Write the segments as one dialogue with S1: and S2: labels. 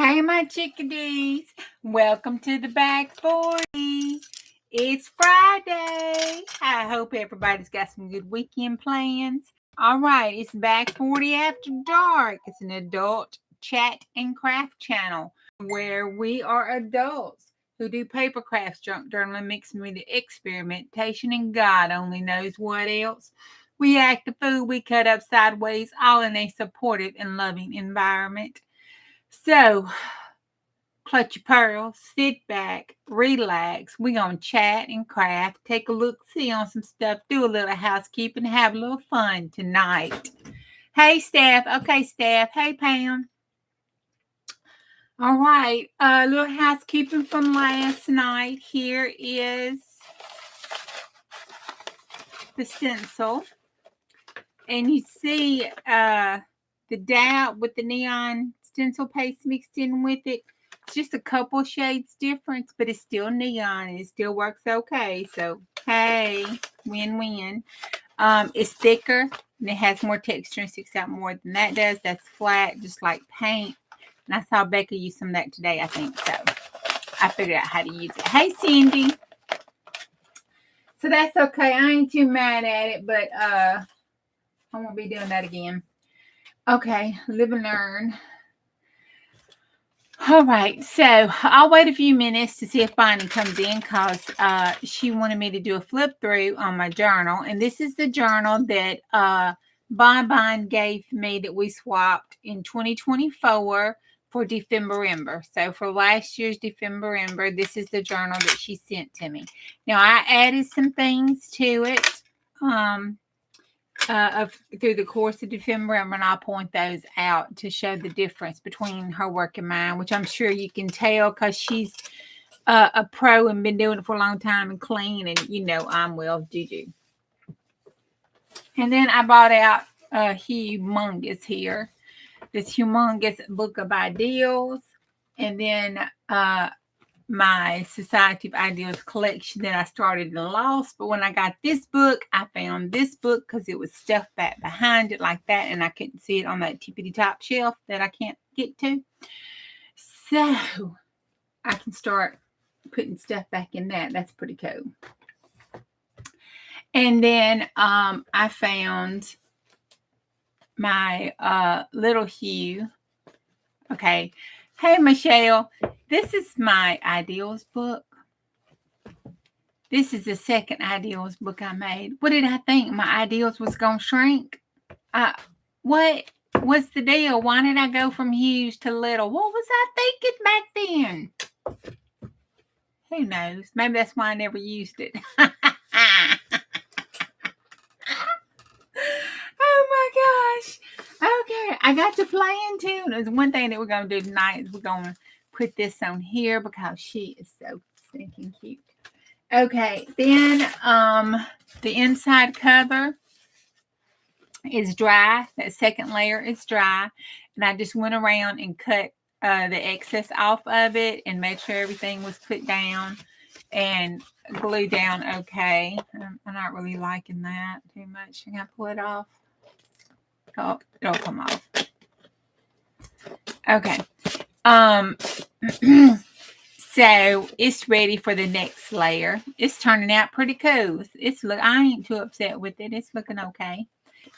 S1: Hey, my chickadees. Welcome to the back 40. It's Friday. I hope everybody's got some good weekend plans. All right, it's back 40 after dark. It's an adult chat and craft channel where we are adults who do paper crafts, junk journaling, mixed media experimentation, and God only knows what else. We act the food we cut up sideways, all in a supportive and loving environment. So, clutch your pearls, sit back, relax. We're going to chat and craft, take a look, see on some stuff, do a little housekeeping, have a little fun tonight. Hey, Steph. Okay, Steph. Hey, Pam. All right, a little housekeeping from last night. Here is the stencil. And you see the dab with the neon stencil paste mixed in with it. It's just a couple shades difference, but it's still neon and it still works okay. So, hey, win-win. It's thicker and it has more texture and sticks out more than that does. That's flat, just like paint. And I saw Becca use some of that today, I think. So, I figured out how to use it. Hey, Cindy. So, that's okay. I ain't too mad at it, but I won't be doing that again. Okay, live and learn. All right, so I'll wait a few minutes to see if Bonnie comes in because she wanted me to do a flip through on my journal. And this is the journal that Bon gave me that we swapped in 2024 for December. So for last year's December, this is the journal that she sent to me. Now, I added some things to it through the course of December, and I'll point those out to show the difference between her work and mine, which I'm sure you can tell because she's a pro and been doing it for a long time and clean, and you know I'm well Juju. And then I brought out humongous here, this humongous book of ideals, and then my Society of Ideals collection that I started and lost. But when I got this book, I found this book because it was stuffed back behind it like that, and I couldn't see it on that tippity top shelf that I can't get to. So I can start putting stuff back in that. That's pretty cool. And then I found my little Hugh. Okay. Hey, Michelle. This is my Ideals book. This is the second Ideals book I made. What did I think? My Ideals was going to shrink? What was the deal? Why did I go from huge to little? What was I thinking back then? Who knows? Maybe that's why I never used it. Oh my gosh. Okay, I got to playing too. There's one thing that we're going to do tonight is we're going to put this on here because she is so stinking cute. Okay, then the inside cover is dry. That second layer is dry. And I just went around and cut the excess off of it and made sure everything was put down and glued down okay. I'm not really liking that too much. I'm going to pull it off. Oh, it'll come off. Okay. So it's ready for the next layer. It's turning out pretty cool. I ain't too upset with it. It's looking okay.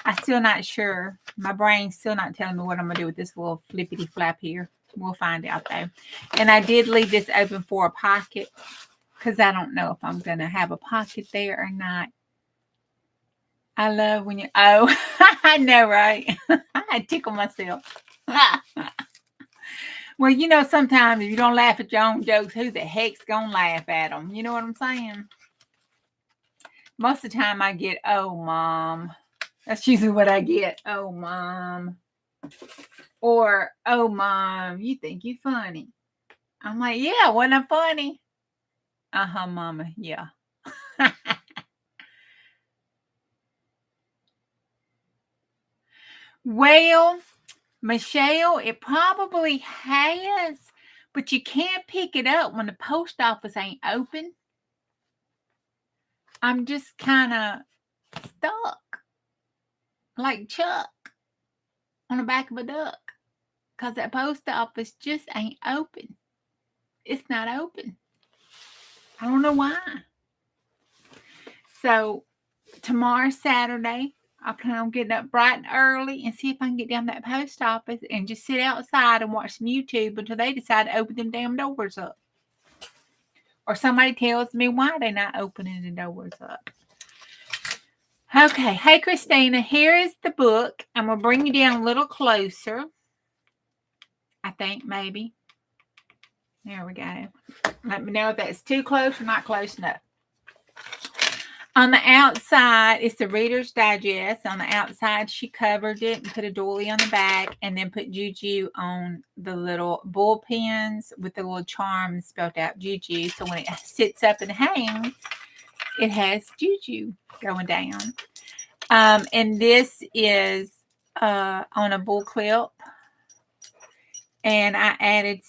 S1: I'm still not sure. My brain's still not telling me what I'm gonna do with this little flippity flap here. We'll find out though. And I did leave this open for a pocket because I don't know if I'm gonna have a pocket there or not. I love when you, oh, I know, right? I tickle myself. Well, you know, sometimes if you don't laugh at your own jokes, who the heck's going to laugh at them? You know what I'm saying? Most of the time I get, oh, Mom. That's usually what I get. Oh, Mom. Or, oh, Mom, you think you're funny. I'm like, yeah, wasn't I funny? Uh-huh, Mama, yeah. Well, Michelle, it probably has, but you can't pick it up when the post office ain't open. I'm just kind of stuck like Chuck on the back of a duck because that post office just ain't open. It's not open. I don't know why. So tomorrow, Saturday, I plan on getting up bright and early and see if I can get down to that post office and just sit outside and watch some YouTube until they decide to open them damn doors up. Or somebody tells me why they're not opening the doors up. Okay. Hey, Christina, here is the book. I'm going to bring you down a little closer. I think maybe. There we go. Let me know if that's too close or not close enough. On the outside, it's the Reader's Digest. On the outside, she covered it and put a doily on the back and then put Juju on the little bull pins with the little charms spelled out Juju. So when it sits up and hangs, it has Juju going down. And this is on a bull clip. And I added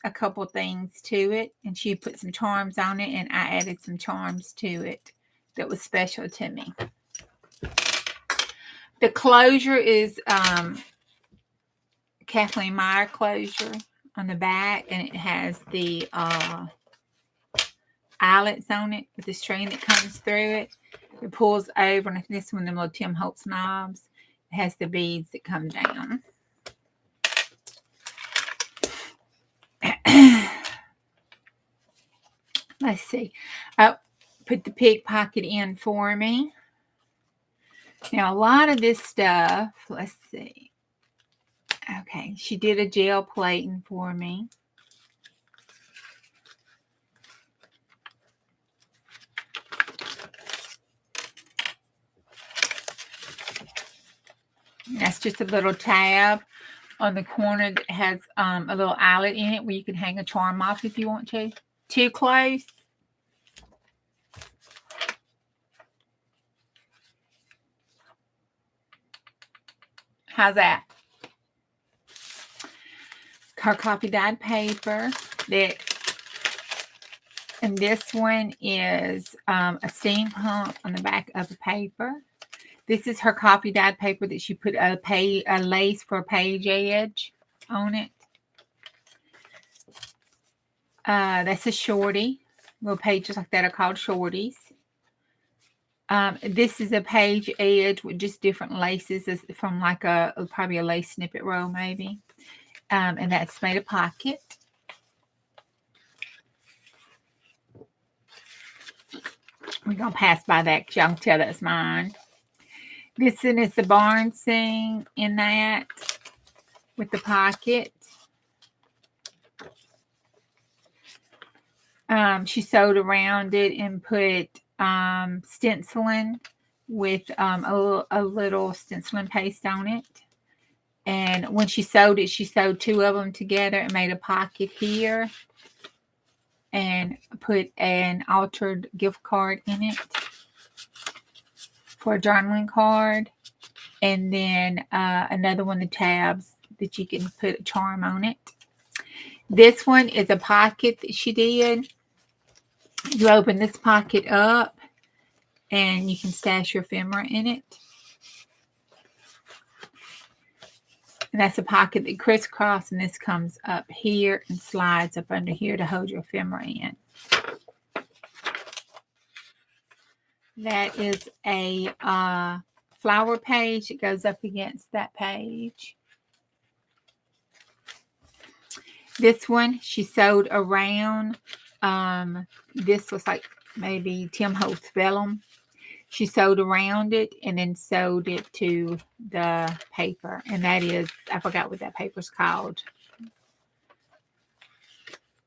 S1: a couple things to it. And she put some charms on it. And I added some charms to it that was special to me. The closure is Kathleen Meyer closure on the back, and it has the eyelets on it with the string that comes through it. It pulls over, and this one, the little Tim Holtz knobs, it has the beads that come down. Let's see. Put the pig pocket in for me. Now, a lot of this stuff, let's see. Okay, she did a gel plating for me. That's just a little tab on the corner that has a little eyelet in it where you can hang a charm off if you want to. Too close. How's that? Her copy dyed paper and this one is a steampunk on the back of the paper. This is her copy dyed paper that she put a lace for a page edge on it. That's a shorty. Little pages like that are called shorties. This is a page edge with just different laces from like probably a lace snippet row maybe. And that's made a pocket. We're going to pass by that because y'all can tell that's mine. This one is the barn scene in that with the pocket. She sewed around it and put stenciling with a little stenciling paste on it. And when she sewed it, she sewed two of them together and made a pocket here and put an altered gift card in it for a journaling card. And then another one of the tabs that you can put a charm on it. This one is a pocket that she did. You open this pocket up and you can stash your ephemera in it. And that's a pocket that crisscross, and this comes up here and slides up under here to hold your ephemera in. That is a flower page. It goes up against that page. This one, she sewed around. This was like maybe Tim Holtz vellum. She sewed around it and then sewed it to the paper. And that is, I forgot what that paper's called.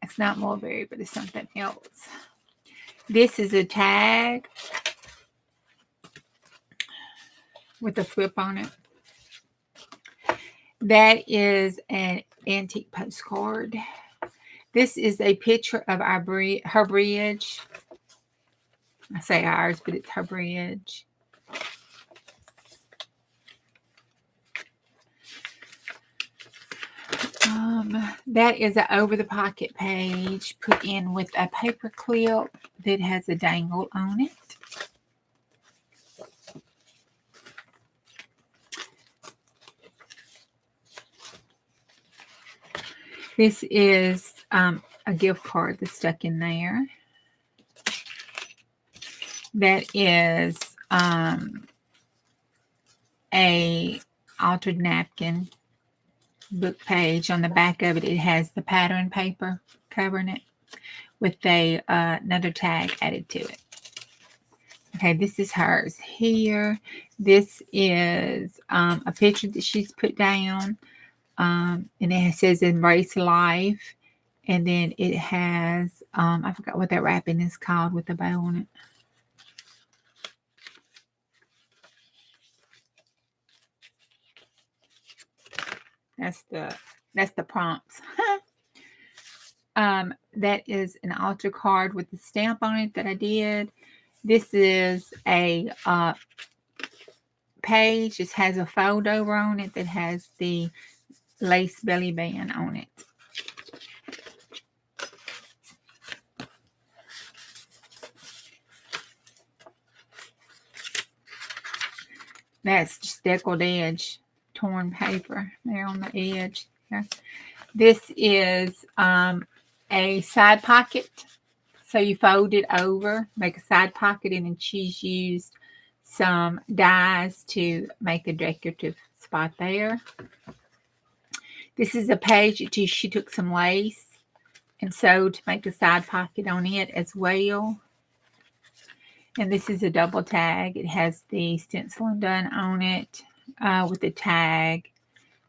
S1: It's not mulberry, but it's something else. This is a tag with a flip on it. That is an antique postcard. This is a picture of her bridge. I say ours, but it's her bridge. That is an over the pocket page put in with a paper clip that has a dangle on it. This is a gift card that's stuck in there. That is a altered napkin book page. On the back of it, it has the pattern paper covering it with another tag added to it. Okay, this is hers here. This is a picture that she's put down, and it says "Embrace Life," and then it has I forgot what that wrapping is called with the bow on it. That's the prompts. That is an altar card with the stamp on it that I did. This is a page. It has a fold over on it that has the lace belly band on it. That's just deckled edge, torn paper there on the edge. Here. This is a side pocket. So you fold it over, make a side pocket, and then she's used some dies to make a decorative spot there. This is a page that she took some lace and sewed to make a side pocket on it as well. And this is a double tag. It has the stenciling done on it with the tag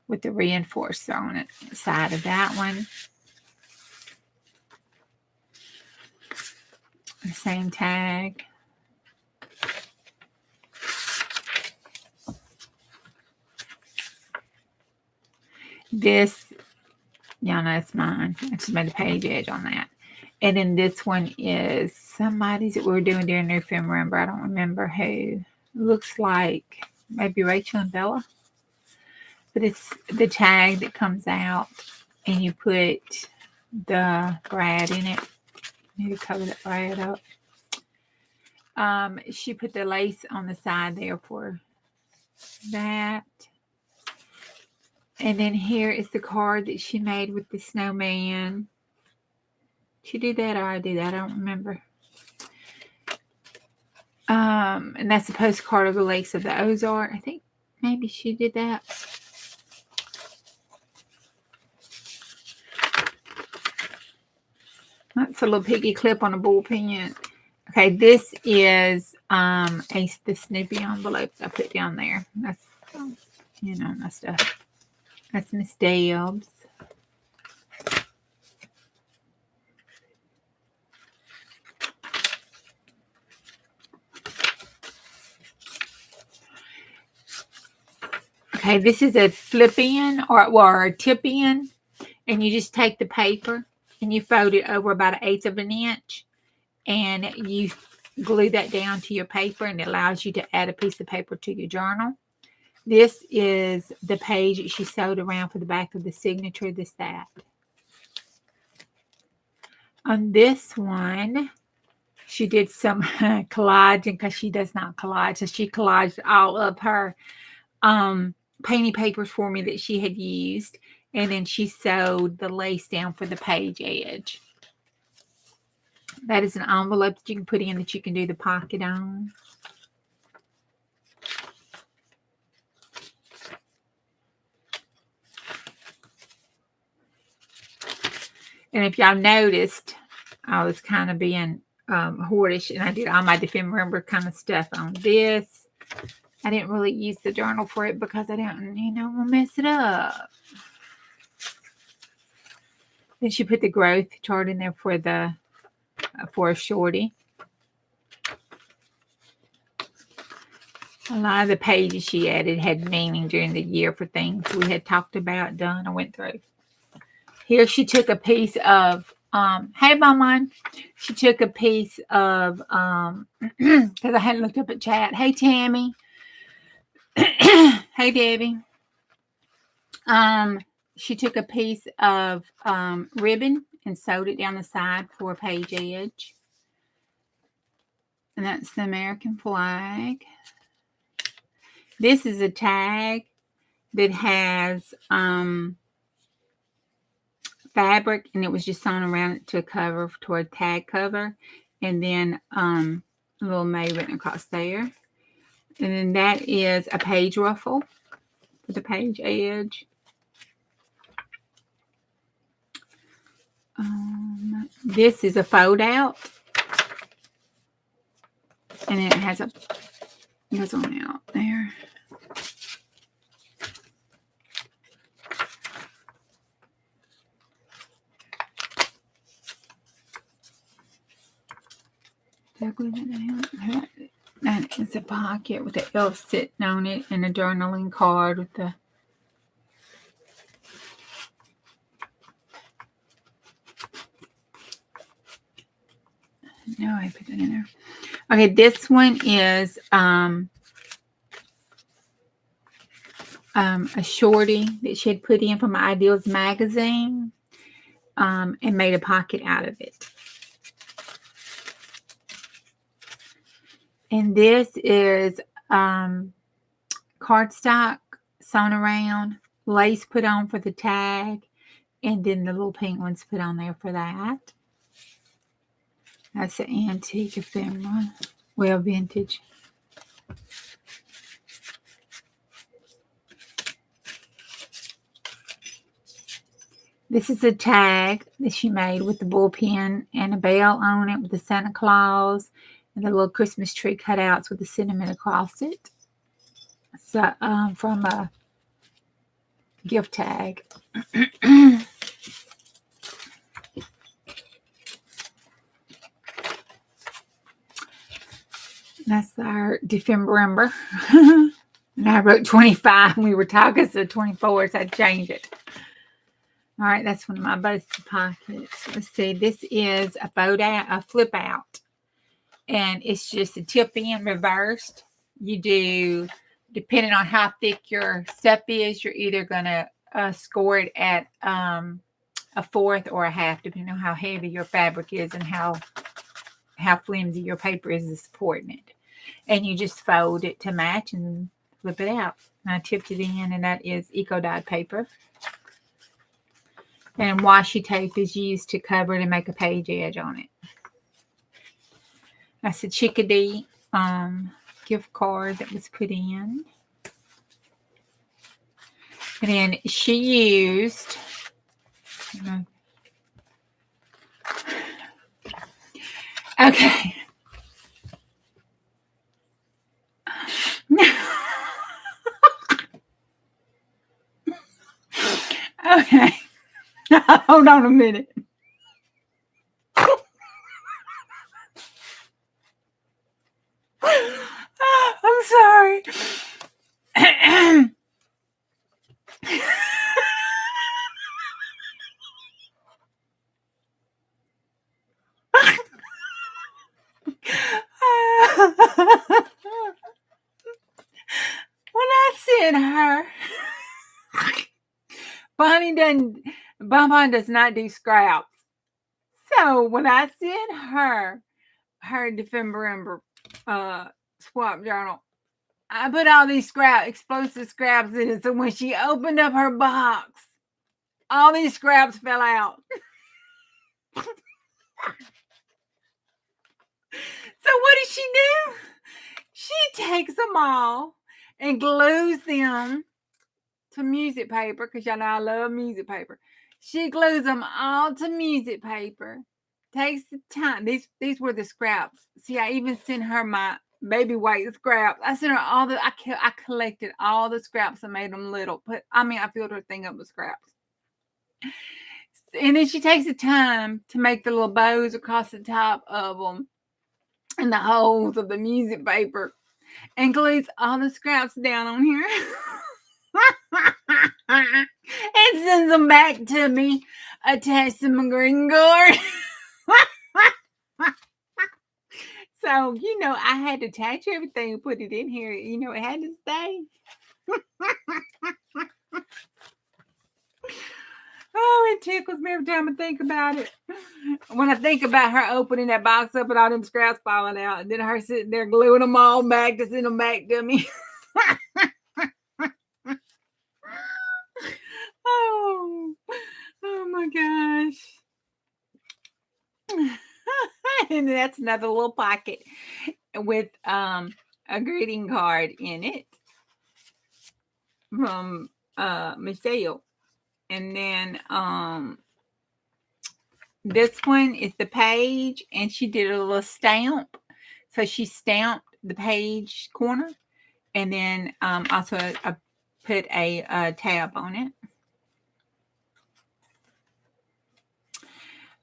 S1: with the reinforcer on it, the side of that one. The same tag. This, y'all know it's mine. I just made a page edge on that. And then this one is somebody's that we were doing during New Film Remember. I don't remember who. Looks like maybe Rachel and Bella. But it's the tag that comes out and you put the brad in it. I need to cover that brad up. She put the lace on the side there for that. And then here is the card that she made with the snowman. She did that or I did that. I don't remember. And that's a postcard of the Lakes of the Ozark. I think maybe she did that. That's a little piggy clip on a ball pen. Okay, this is the Snoopy envelopes I put down there. That's, you know, my stuff. That's Miss Deb's. Okay, this is a flip-in or a tip-in, and you just take the paper and you fold it over about 1/8 of an inch, and you glue that down to your paper, and it allows you to add a piece of paper to your journal. This is the page that she sewed around for the back of the signature, that. On this one, she did some collaging because she does not collage. So she collaged all of her painting papers for me that she had used. And then she sewed the lace down for the page edge. That is an envelope that you can put in that you can do the pocket on. And if y'all noticed, I was kind of being hoardish, and I did all my Defend Remember kind of stuff on this. I didn't really use the journal for it because I didn't, want to mess it up. Then she put the growth chart in there for a shorty. A lot of the pages she added had meaning during the year for things we had talked about, done, or went through. Here she took a piece of, hey, Momma. She took a piece of, because I hadn't looked up at chat. Hey, Tammy. Hey, Debbie. She took a piece of ribbon and sewed it down the side for a page edge. And that's the American flag. This is a tag that has fabric, and it was just sewn around it to a cover, to a tag cover, and then a little May written across there. And then that is a page ruffle for the page edge. This is a fold out, and then it has a goes on out there. That is a pocket with the elf sitting on it, and a journaling card with the no, I put that in there. Okay, this one is a shorty that she had put in from Ideals magazine, and made a pocket out of it. And this is cardstock sewn around, lace put on for the tag, and then the little pink ones put on there for that. That's an antique ephemera. Well, vintage. This is a tag that she made with the bullpen and a bell on it with the Santa Claus and the little Christmas tree cutouts with the cinnamon across it. So, from a gift tag. That's our December. And I wrote 25 and we were talking, so 24, so I changed it. All right, that's one of my busted pockets. Let's see, this is a fold out, a flip out. And it's just a tip in reversed. You do, depending on how thick your stuff is, you're either going to score it at a fourth or a half, depending on how heavy your fabric is and how flimsy your paper is supporting it. And you just fold it to match and flip it out. And I tipped it in, and that is eco-dyed paper. And washi tape is used to cover it and make a page edge on it. That's a Chickadee gift card that was put in. And then she used... Okay. Okay. Hold on a minute. I'm sorry. When I sent her, Bonbon does not do scraps. So when I sent her December swap journal, I put all these explosive scraps in it. So when she opened up her box, all these scraps fell out. So what does she do? She takes them all and glues them to music paper, because y'all know I love music paper. She glues them all to music paper. Takes the time. These were the scraps. See, I even sent her my baby white scraps. I sent her all the. I collected all the scraps and made them little. But I filled her thing up with scraps. And then she takes the time to make the little bows across the top of them and the holes of the music paper, and glues all the scraps down on here. And sends them back to me attached to my green card. So, I had to attach everything and put it in here. It had to stay. Oh, it tickles me every time I think about it. When I think about her opening that box up and all them scraps falling out, and then her sitting there gluing them all back to send them back to me. Oh my God. And that's another little pocket with a greeting card in it from Michelle. And then this one is the page, and she did a little stamp. So she stamped the page corner, and then also I put a tab on it.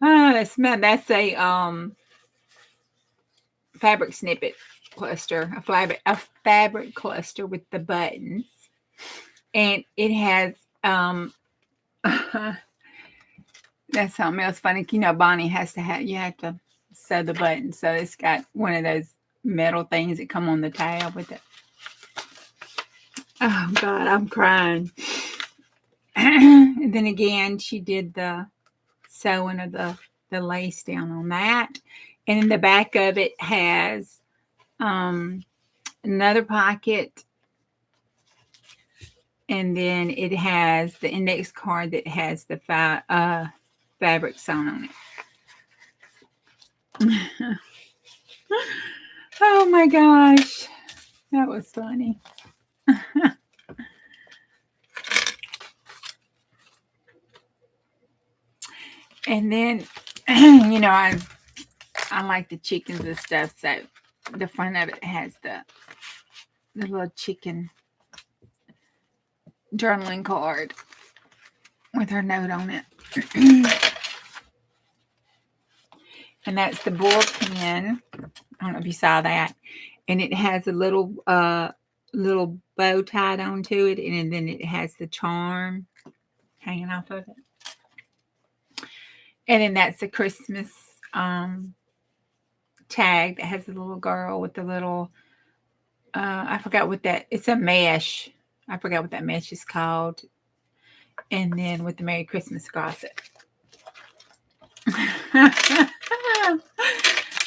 S1: That's a fabric snippet cluster, a fabric cluster with the buttons, and it has that's something else funny. You know, Bonnie has to have, you have to sew the buttons. So it's got one of those metal things that come on the tab with it. Oh, God, I'm crying. And then again, she did the sewing of the lace down on that. And in the back of it has another pocket. And then it has the index card that has the fabric sewn on it. Oh my gosh, that was funny. And then, you know, I like the chickens and stuff, so the front of it has the little chicken journaling card with her note on it. And that's the board pin. I don't know if you saw that. And it has a little bow tied onto it, and then it has the charm hanging off of it. And then that's the Christmas tag that has a little girl with the little, I forgot what that, it's a mesh. I forgot what that mesh is called. And then with the Merry Christmas across it.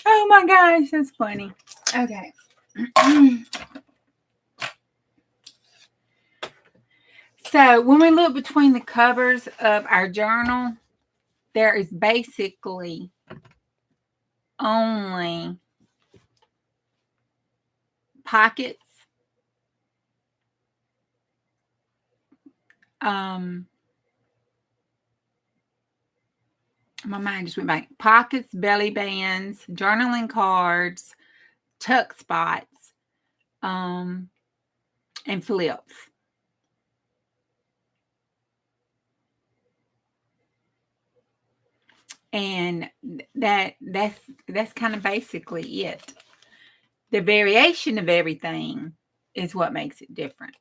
S1: Oh my gosh, that's funny. Okay. So when we look between the covers of our journal, there is basically only pockets, my mind just went back. Pockets, belly bands, journaling cards, tuck spots, and flips. And that's kind of basically it. The variation of everything is what makes it different.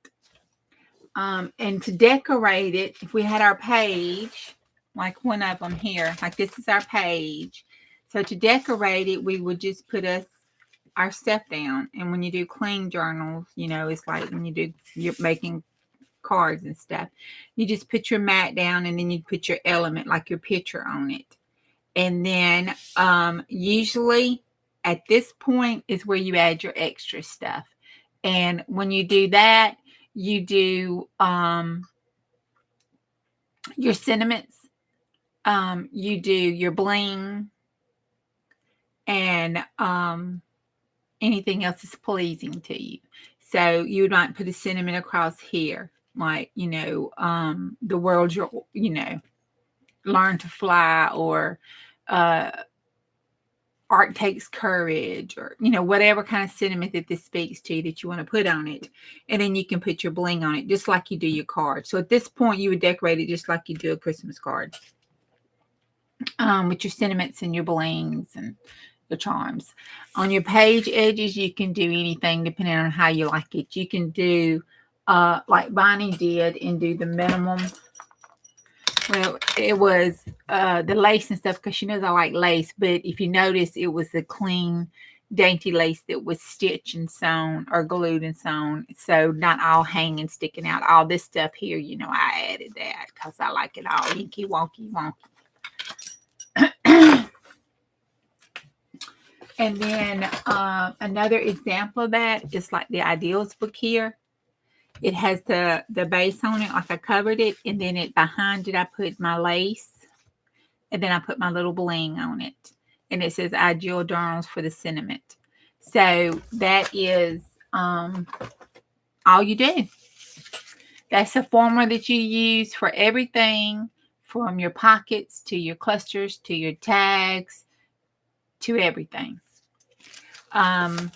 S1: And to decorate it, if we had our page, like one of them here, like this is our page. So to decorate it, we would just put our stuff down. And when you do clean journals, you know, it's like when you're making cards and stuff, you just put your mat down, and then you put your element, like your picture, on it. And then usually at this point is where you add your extra stuff. And when you do that, you do your sentiments, you do your bling, and anything else is pleasing to you. So you might put a sentiment across here, like, you know, the world, you know, learn to fly, or art takes courage, or, you know, whatever kind of sentiment that this speaks to you that you want to put on it. And then you can put your bling on it, just like you do your card. So at this point, you would decorate it just like you do a Christmas card, with your sentiments and your blings and your charms. On your page edges, you can do anything depending on how you like it. You can do like Bonnie did, and do the minimum. Well, it was the lace and stuff, because she knows I like lace. But if you notice, it was the clean, dainty lace that was stitched and sewn, or glued and sewn. So not all hanging, sticking out. All this stuff here, you know, I added that because I like it all inky, wonky, wonky. And then another example of that is like the Ideals book here. It has the base on it, like I covered it, and then behind it I put my lace, and then I put my little bling on it. and it says ideal journals for the sentiment. So that is all you do. That's the formula that you use for everything, from your pockets to your clusters to your tags to everything. Then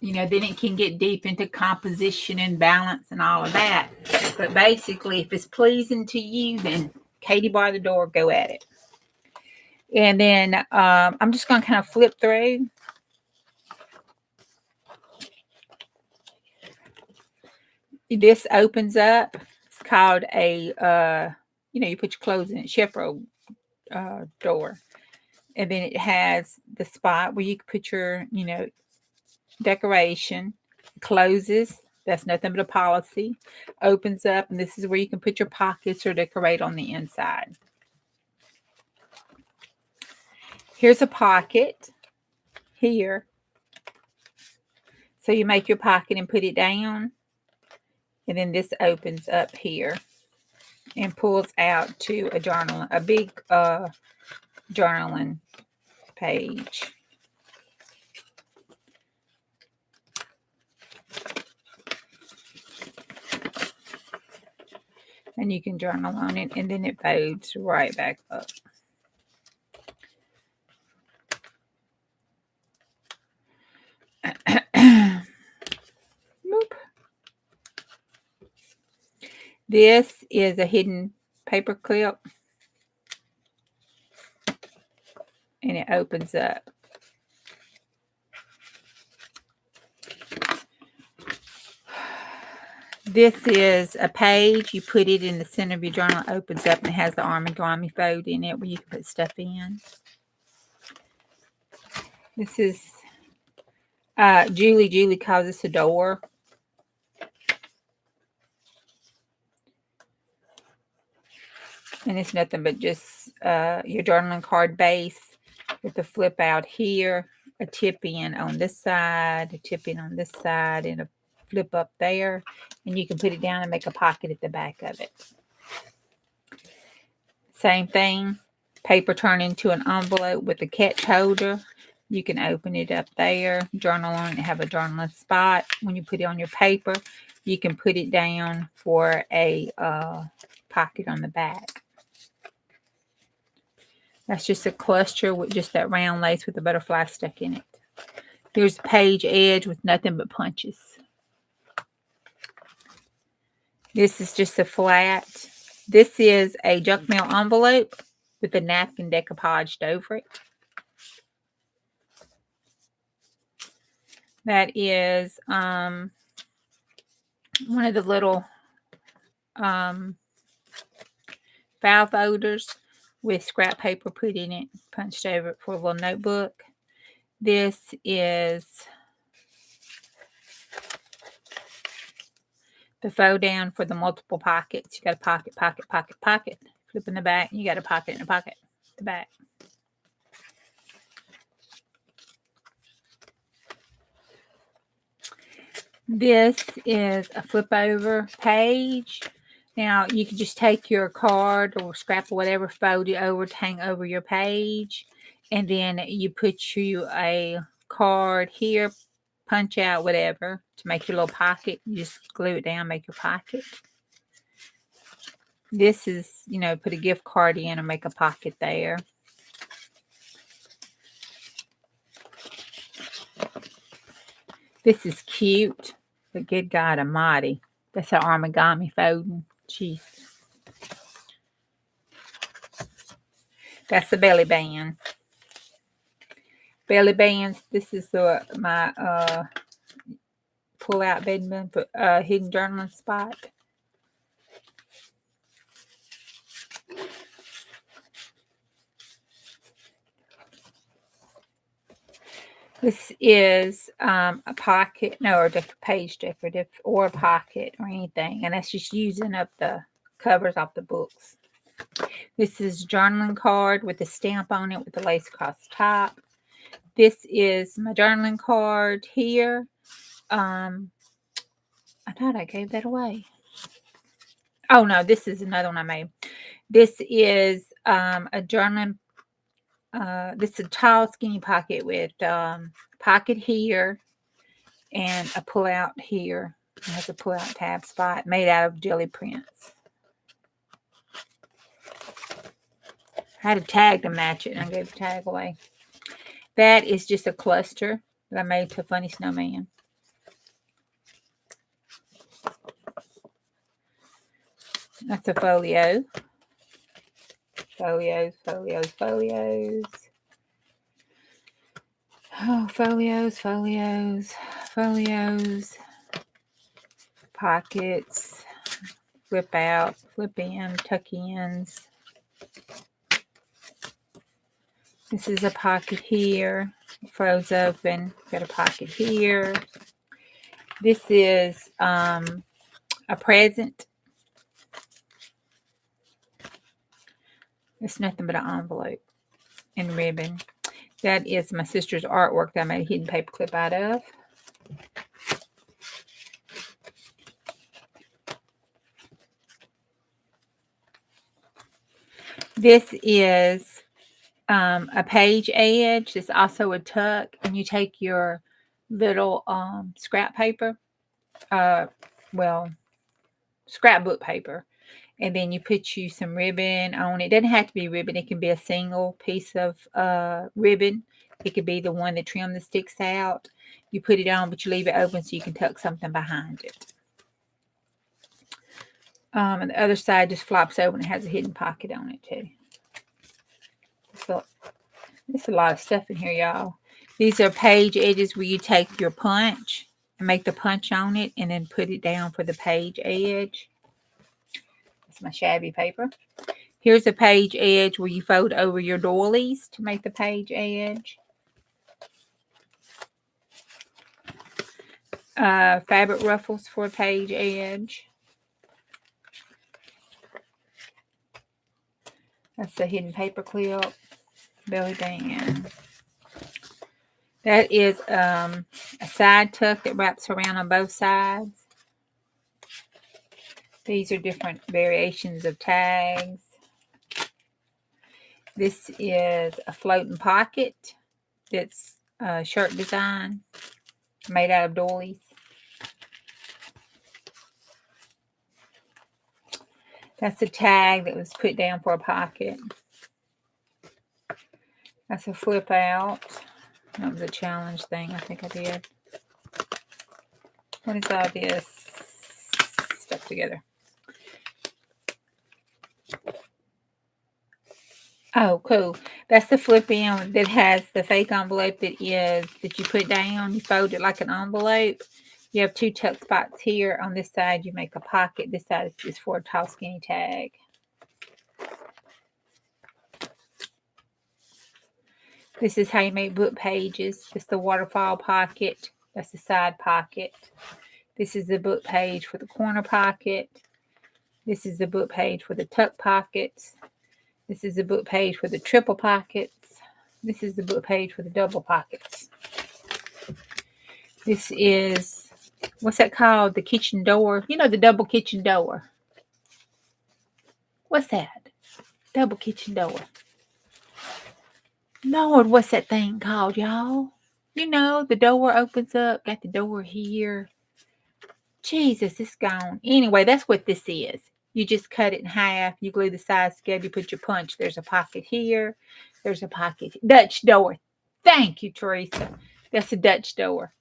S1: it can get deep into composition and balance and all of that. But basically, if it's pleasing to you, then Katie bar the door, go at it. And then I'm just going to kind of flip through. This opens up. It's called a, you put your clothes in it, chevron door. And then it has the spot where you can put your, decoration. Closes. That's nothing but a policy. Opens up, and this is where you can put your pockets or decorate on the inside. Here's a pocket here. So you make your pocket and put it down. And then this opens up here and pulls out to a journal, a big journaling page. And you can journal on it, and then it folds right back up. This is a hidden paper clip, and it opens up. This is a page. You put it in the center of your journal. It opens up and it has the origami fold in it where you can put stuff in. This is Julie. Julie calls this a door. And it's nothing but just your journaling card base with the flip out here, a tip in on this side, a tip in on this side, and a flip up there. And you can put it down and make a pocket at the back of it. Same thing. Paper turn into an envelope with a catch holder. You can open it up there, journal on it, have a journaling spot. When you put it on your paper, you can put it down for a pocket on the back. That's just a cluster with just that round lace with the butterfly stuck in it. Here's a page edge with nothing but punches. This is just a flat. This is a junk mail envelope with a napkin decoupaged over it. That is one of the little file folders with scrap paper put in it, punched over it for a little notebook. This is the fold down for the multiple pockets. You got a pocket, pocket, pocket, pocket. Flip in the back. You got a pocket and a pocket at the back. This is a flip over page. Now, you can just take your card or scrap or whatever, fold it over to hang over your page. And then you put you a card here, punch out whatever to make your little pocket. You just glue it down, make your pocket. This is, put a gift card in and make a pocket there. This is cute, but good God almighty. That's an origami folding. Jeez. That's the belly band. Belly bands. This is my pull-out bed band for hidden journaling spot. This is a pocket, or a page decorative, or a pocket, or anything. And that's just using up the covers off the books. This is journaling card with a stamp on it with the lace across the top. This is my journaling card here. I thought I gave that away. Oh, no, this is another one I made. This is a journaling this is a tall, skinny pocket with pocket here and a pull-out here. It has a pull-out tab spot made out of jelly prints. I had a tag to match it, and I gave the tag away. That is just a cluster that I made to a funny snowman. That's a folio. Folios. Oh, folios. Pockets. Flip out, flip in, tuck ins. This is a pocket here. Froze open. Got a pocket here. This is a present. It's nothing but an envelope and ribbon. That is my sister's artwork that I made a hidden paper clip out of. This is a page edge. It's also a tuck, and you take your little scrap paper, scrapbook paper, and then you put you some ribbon on it. It doesn't have to be ribbon. It can be a single piece of ribbon. It could be the one that trim the sticks out. You put it on, but you leave it open so you can tuck something behind it. And the other side just flops open. It has a hidden pocket on it too. So there's a lot of stuff in here, y'all. These are page edges where you take your punch and make the punch on it and then put it down for the page edge. That's my shabby paper. Here's a page edge where you fold over your doilies to make the page edge. Fabric ruffles for a page edge. That's a hidden paper clip. Belly band. That is a side tuck that wraps around on both sides. These are different variations of tags. This is a floating pocket. It's a shirt design made out of doilies. That's a tag that was put down for a pocket. That's a flip out. That was a challenge thing. I think I did. What is all this stuff together? Oh, cool. That's the flip in that has the fake envelope that you put down. You fold it like an envelope. You have two tuck spots here. On this side, you make a pocket. This side is for a tall, skinny tag. This is how you make book pages. It's the waterfall pocket. That's the side pocket. This is the book page for the corner pocket. This is the book page for the tuck pockets. This is the book page for the triple pockets. This is the book page for the double pockets. This is, what's that called? The kitchen door. You know, the double kitchen door. What's that? Double kitchen door. Lord, what's that thing called, y'all? You know, the door opens up. Got the door here. Jesus, it's gone. Anyway, that's what this is. You just cut it in half. You glue the sides together. You put your punch. There's a pocket here. There's a pocket. Dutch door. Thank you, Teresa. That's a Dutch door.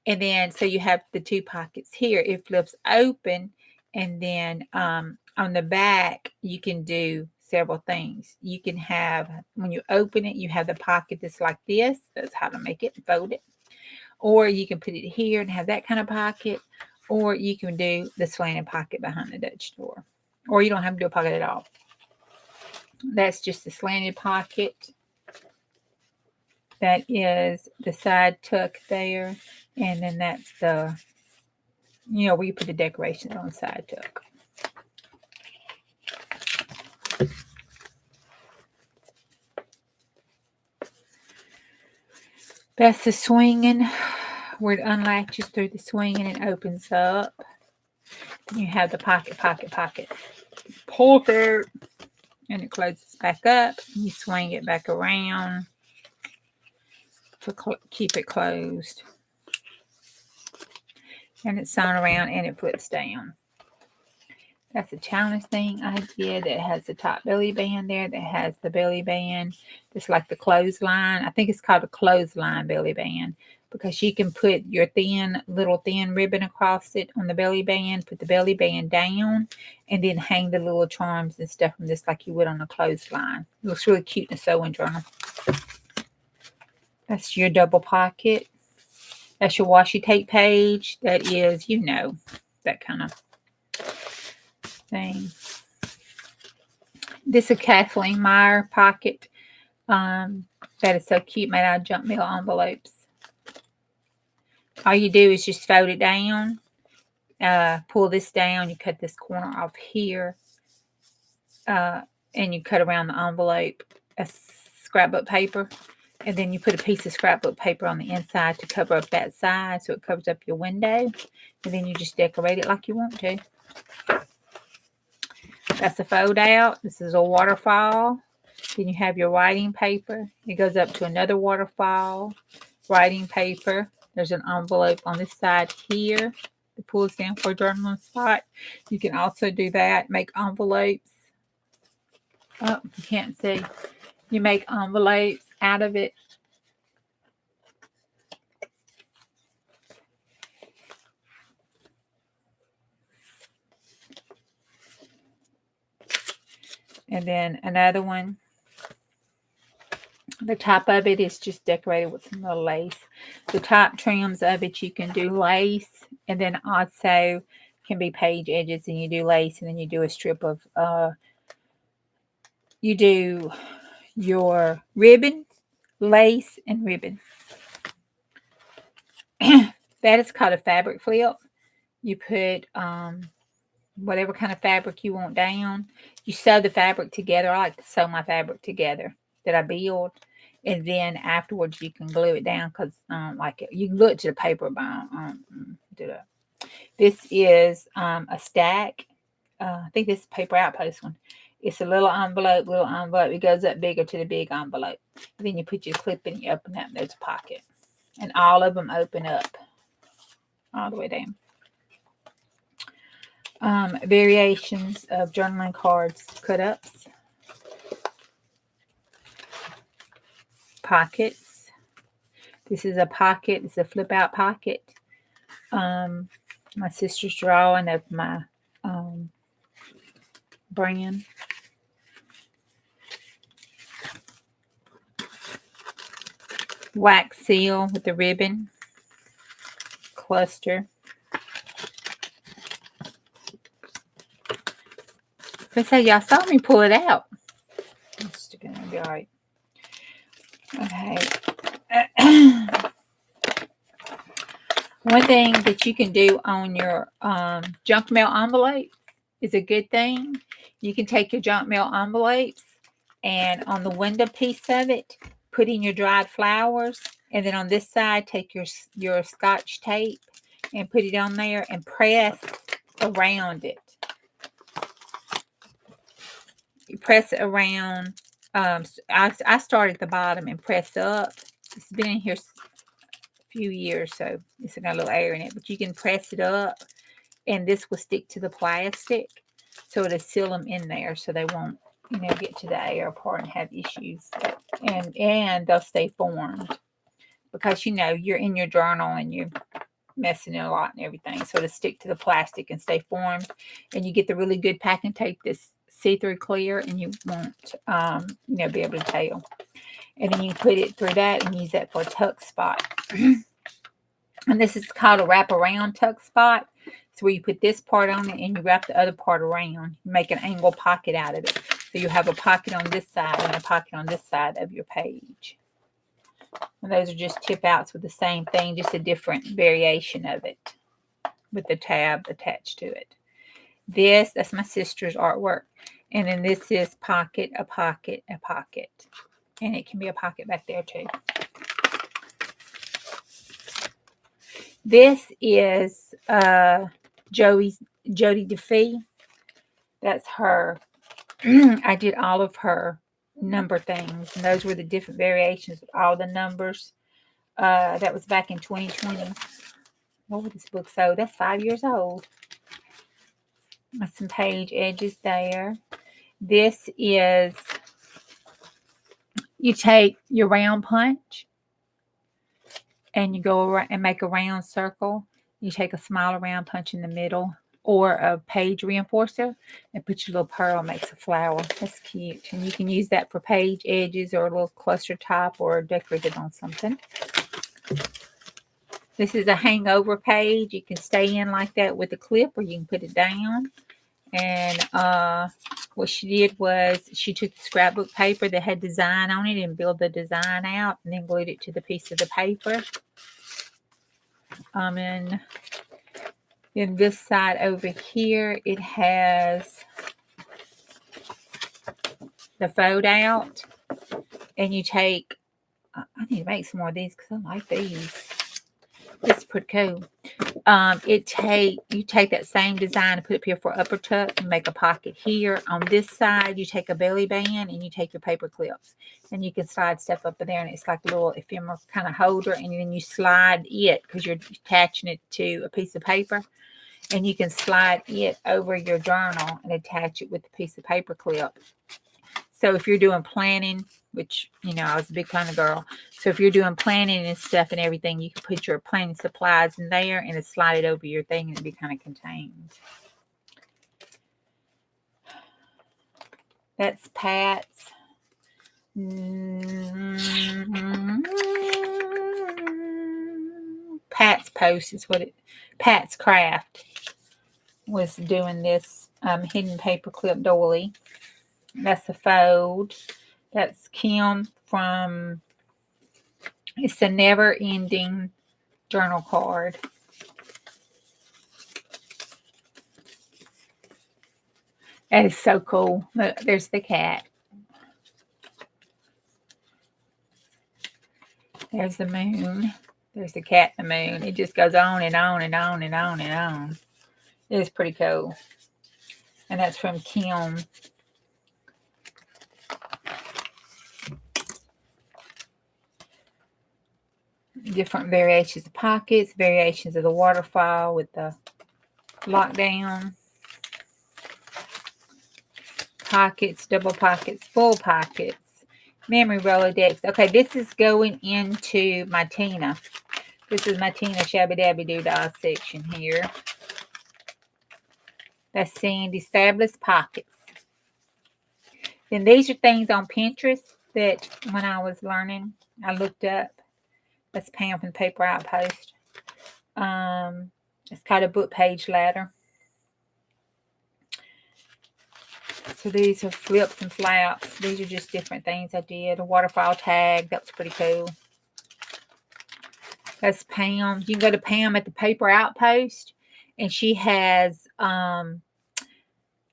S1: And then, so you have the two pockets here. It flips open. And then on the back, you can do several things. You can have, when you open it, you have the pocket that's like this. That's how to make it and fold it. Or you can put it here and have that kind of pocket. Or you can do the slanted pocket behind the Dutch door. Or you don't have to do a pocket at all. That's just the slanted pocket. That is the side tuck there. And then that's the, you know, where you put the decorations on the side tuck. That's the swinging, where it unlatches through the swinging and opens up. You have the pocket. Pocket. And it closes back up. You swing it back around to keep it closed. And it's sewn around and it flips down. That's a challenge thing I did that has the top belly band there, that has the belly band. It's like the clothesline. I think it's called a clothesline belly band, because you can put your little thin ribbon across it on the belly band, put the belly band down, and then hang the little charms and stuff from this like you would on a clothesline. It looks really cute in a sewing journal. That's your double pocket. That's your washi tape page. That is, you know, that kind of thing. This is a Kathleen Meyer pocket. That is so cute, made out of junk mail envelopes. All you do is just fold it down, pull this down, you cut this corner off here, and you cut around the envelope a scrapbook paper, and then you put a piece of scrapbook paper on the inside to cover up that side so it covers up your window, and then you just decorate it like you want to. That's a fold out. This is a waterfall. Then you have your writing paper. It goes up to another waterfall. Writing paper. There's an envelope on this side here. It pulls down for a journaling spot. You can also do that. Make envelopes. Oh, you can't see. You make envelopes out of it. And then another one. The top of it is just decorated with some little lace. The top trims of it, you can do lace, and then also can be page edges, and you do lace, and then you do a strip of, you do your ribbon, lace, and ribbon. That is called a fabric flip. You put whatever kind of fabric you want down. You sew the fabric together. I like to sew my fabric together that I build. And then afterwards, you can glue it down because like it. You can glue it to the paper, but do that. This is a stack. I think this is Paper Outpost one. It's a little envelope, It goes up bigger to the big envelope. And then you put your clip in, you open that, and there's a pocket. And all of them open up all the way down. Variations of journaling cards, cut-ups. Pockets. This is a pocket. It's a flip out pocket. My sister's drawing of my brand. Wax seal with the ribbon. Cluster. So y'all saw me pull it out. It's gonna be all right. Okay. One thing that you can do on your junk mail envelope is a good thing. You can take your junk mail envelopes and on the window piece of it, put in your dried flowers, and then on this side, take your Scotch tape and put it on there and press around it. You press it around. I start at the bottom and press up. It's been in here a few years, so it's got a little air in it. But you can press it up, and this will stick to the plastic, so it'll seal them in there, so they won't, get to the air part and have issues. And they'll stay formed because you're in your journal and you're messing it a lot and everything, so to stick to the plastic and stay formed. And you get the really good packing tape that's see-through clear, and you won't be able to tell. And then you put it through that and use that for a tuck spot. And this is called a wraparound tuck spot. It's where you put this part on it and you wrap the other part around. You make an angle pocket out of it. So you have a pocket on this side and a pocket on this side of your page. And those are just tip outs with the same thing, just a different variation of it with the tab attached to it. That's my sister's artwork. And then this is pocket, a pocket, a pocket. And it can be a pocket back there too. This is Jody DeFee. That's her I did all of her number things, and those were the different variations of all the numbers. That was back in 2020. What was this book? So that's 5 years old. Some page edges there. This is, you take your round punch and you go around and make a round circle. You take a smaller round punch in the middle or a page reinforcer and put your little pearl, makes a flower. That's cute. And you can use that for page edges or a little cluster top or decorate it on something. This is a hangover page. You can stay in like that with a clip, or you can put it down. And what she did was she took the scrapbook paper that had design on it and built the design out and then glued it to the piece of the paper. And then this side over here, it has the fold out. And you take, I need to make some more of these because I like these. This is pretty cool. You take that same design and put it up here for upper tuck and make a pocket here. On this side, you take a belly band and you take your paper clips and you can slide stuff up in there, and it's like a little ephemeral kind of holder, and then you slide it because you're attaching it to a piece of paper, and you can slide it over your journal and attach it with a piece of paper clip. So if you're doing planning, which, you know, I was a big planner girl. So if you're doing planning and stuff and everything, you can put your planning supplies in there and it slide it over your thing and it'd be kind of contained. That's Pat's. Pat's Post is what it, Pat's Craft was doing this hidden paper clip doily. That's a fold. That's Kim from, it's a never ending journal card. That is so cool. Look, there's the cat. There's the moon. There's the cat and the moon. It just goes on and on and on and on and on. It is pretty cool. And that's from Kim. Different variations of pockets, variations of the waterfall with the lockdown. Pockets, double pockets, full pockets. Memory Rolodex. Okay, this is going into my Tina. This is my Tina Shabby Dabby Doodah section here. That's Sandy's Fabulous Pockets. Then these are things on Pinterest that when I was learning, I looked up. That's Pam from Paper Outpost. It's called a book page ladder. So these are flips and flaps. These are just different things I did. A waterfall tag. That was pretty cool. That's Pam. You can go to Pam at the Paper Outpost, and she has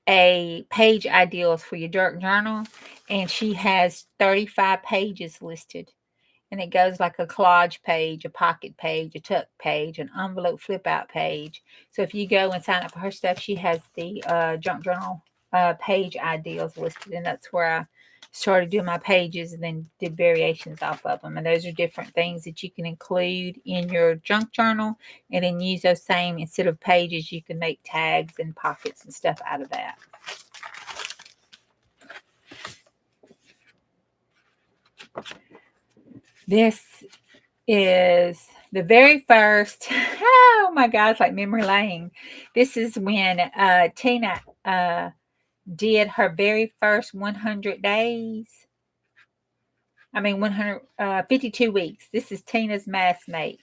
S1: a page ideals for your journal, and she has 35 pages listed. And it goes like a collage page, a pocket page, a tuck page, an envelope flip out page. So if you go and sign up for her stuff, she has the junk journal page ideals listed. And that's where I started doing my pages and then did variations off of them. And those are different things that you can include in your junk journal and then use those same, instead of pages, you can make tags and pockets and stuff out of that. This is the very first, oh my gosh, like memory lane. This is when Tina did her very first 100 days. 52 weeks. This is Tina's mass make.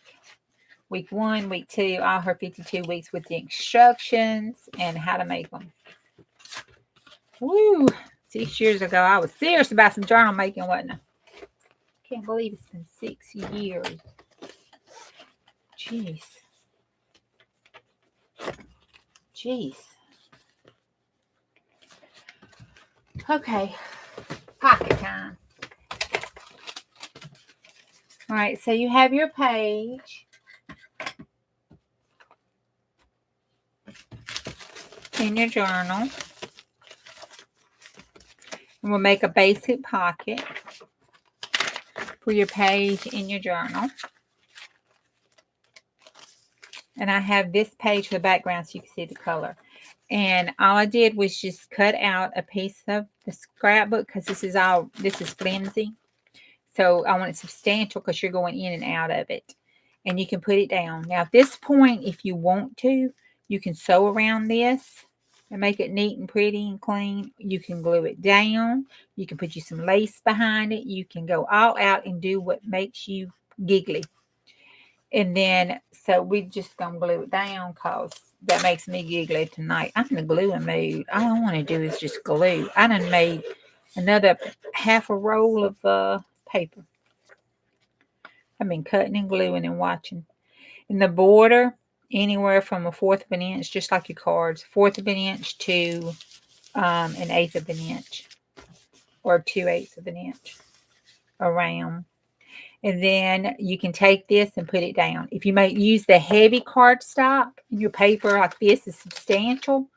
S1: Week 1, week 2, all her 52 weeks with the instructions and how to make them. Woo! 6 years ago, I was serious about some journal making, wasn't I? Can't believe it's been 6 years. Jeez. Okay. Pocket time. All right. So you have your page. In your journal. And we'll make a basic pocket for your page in your journal. And I have this page for the background so you can see the color. And all I did was just cut out a piece of the scrapbook because this is flimsy. So I want it substantial because you're going in and out of it. And you can put it down. Now at this point, if you want to, you can sew around this and make it neat and pretty and clean. You can glue it down. You can put you some lace behind it. You can go all out and do what makes you giggly. And then, so we just going to glue it down because that makes me giggly tonight. I'm in the gluing mood. All I want to do is just glue. I done made another half a roll of paper. I've been cutting and gluing and watching. In the border, anywhere from 1/4 of an inch, just like your cards, 1/4 of an inch to 1/8 of an inch or 2/8 of an inch around. And then you can take this and put it down. If you might use the heavy cardstock and your paper like this is substantial,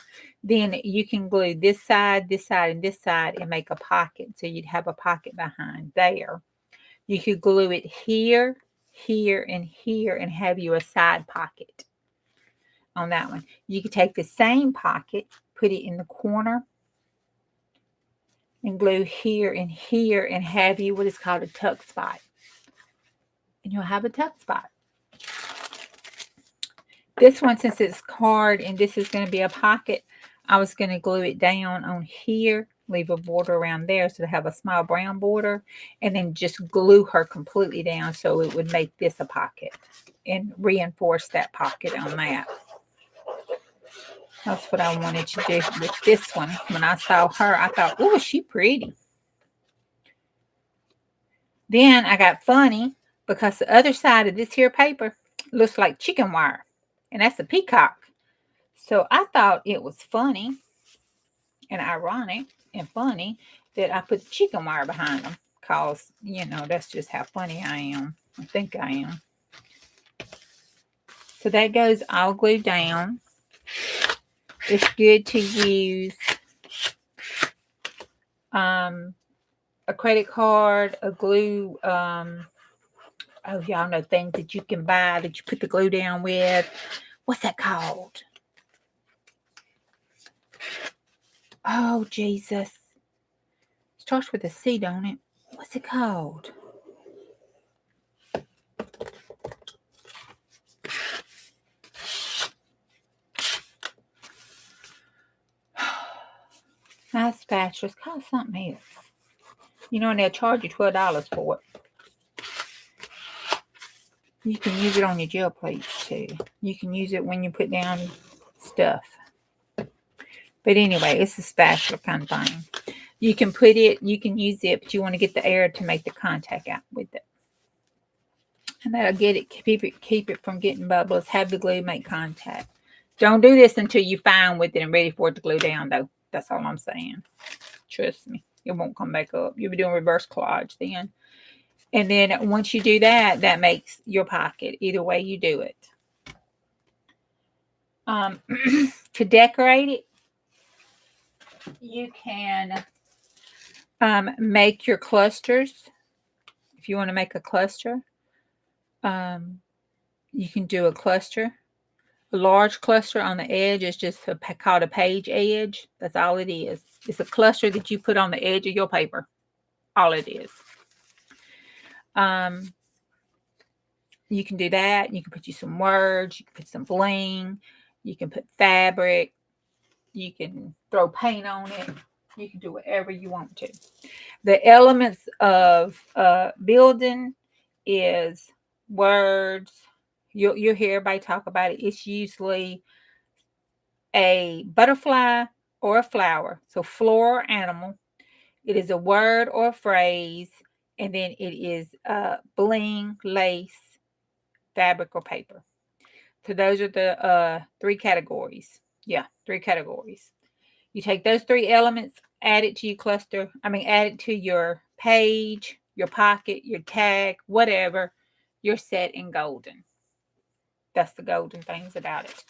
S1: then you can glue this side, and this side and make a pocket. So you'd have a pocket behind there. You could glue it here, here, and here and have you a side pocket on that one. You could take the same pocket, put it in the corner, and glue here and here and have you what is called a tuck spot. And you'll have a tuck spot. This one, since it's card and this is going to be a pocket, I was going to glue it down on here, leave a border around there so to have a small brown border, and then just glue her completely down so it would make this a pocket and reinforce that pocket on that. That's what I wanted to do with this one. When I saw her, I thought, oh, she pretty. Then I got funny because the other side of this here paper looks like chicken wire, and that's a peacock. So I thought it was funny and ironic and funny that I put the chicken wire behind them because, you know, that's just how funny I am. I think I am. So that goes all glued down. It's good to use a credit card, a glue, oh, y'all know things that you can buy that you put the glue down with. What's that called? Oh, Jesus. Starts with a C, don't it? What's it called? My spatula. It's called something else. You know, and they'll charge you $12 for it. You can use it on your gel plates too. You can use it when you put down stuff. But anyway, it's a spatula kind of thing. You can put it, you can use it, but you want to get the air to make the contact out with it. And that'll get it, keep it from getting bubbles. Have the glue make contact. Don't do this until you're fine with it and ready for it to glue down, though. That's all I'm saying. Trust me, it won't come back up. You'll be doing reverse collage then. And then once you do that, that makes your pocket. Either way you do it. To decorate it, you can make your clusters. If you want to make a cluster, you can do a cluster. A large cluster on the edge is just called a page edge. That's all it is. It's a cluster that you put on the edge of your paper. All it is. You can do that. You can put you some words. You can put some bling. You can put fabric. You can throw paint on it. You can do whatever you want to. The elements of building is words. You'll hear everybody talk about it. It's usually a butterfly or a flower. So floral or animal. It is a word or a phrase. And then it is bling, lace, fabric, or paper. So those are the 3 categories. Yeah, 3 categories. You take those 3 elements, add it to your cluster. Add it to your page, your pocket, your tag, whatever. You're set in golden. That's the golden things about it.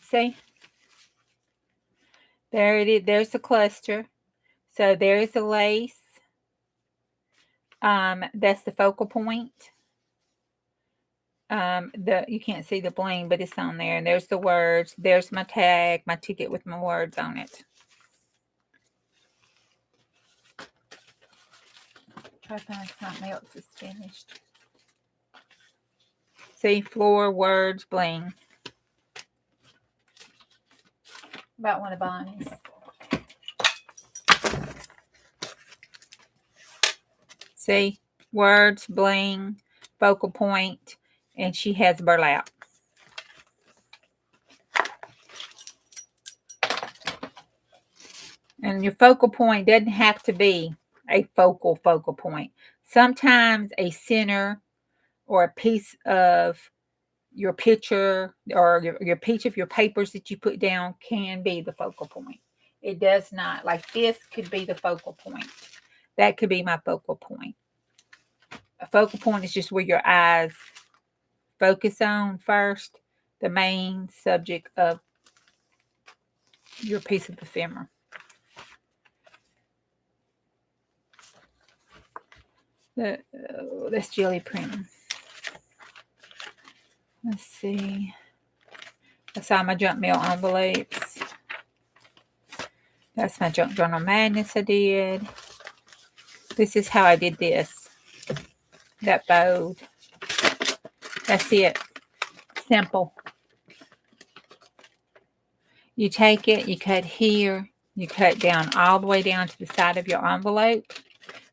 S1: See? There it is. There's the cluster. So there's the lace. That's the focal point. You can't see the bling, but it's on there. And there's the words. There's my tag, my ticket with my words on it. Try to find something else that's finished. See, floor, words, bling. About one of Bonnie's. See, words, bling, focal point, and she has burlap. And your focal point doesn't have to be a focal point. Sometimes a center or a piece of your picture or your piece of your papers that you put down can be the focal point. It does not. Like this could be the focal point. That could be my focal point. A focal point is just where your eyes focus on first, the main subject of your piece of ephemera. That's jelly printing. Let's see. That's all my junk mail envelopes. That's my junk journal madness I did. This is how I did this. That bowed. That's it. Simple. You take it, you cut here, you cut down all the way down to the side of your envelope.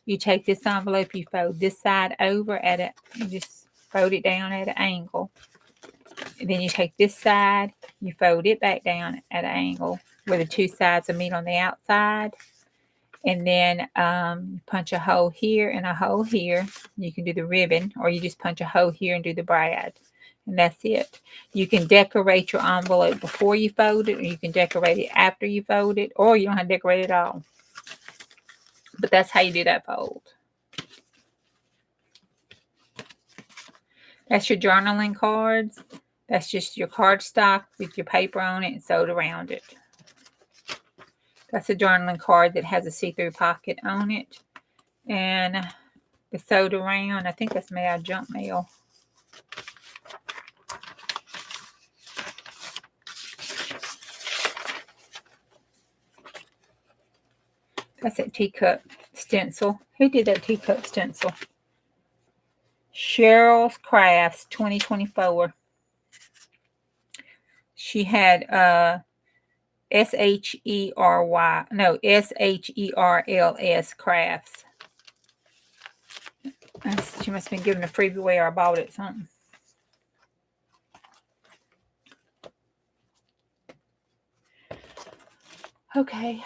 S1: You take this envelope, you fold this side over you just fold it down at an angle. And then you take this side, you fold it back down at an angle where the two sides will meet on the outside. And then you punch a hole here and a hole here. You can do the ribbon, or you just punch a hole here and do the brad. And that's it. You can decorate your envelope before you fold it, or you can decorate it after you fold it, or you don't have to decorate it at all. But that's how you do that fold. That's your journaling cards. That's just your cardstock with your paper on it and sewed around it. That's a journaling card that has a see-through pocket on it. And it's sewed around. I think that's made out of junk mail. That's that teacup stencil. Who did that teacup stencil? Cheryl's Crafts 2024. She had SHERLS Crafts. She must have been giving a freebie away, or I bought it something. Okay.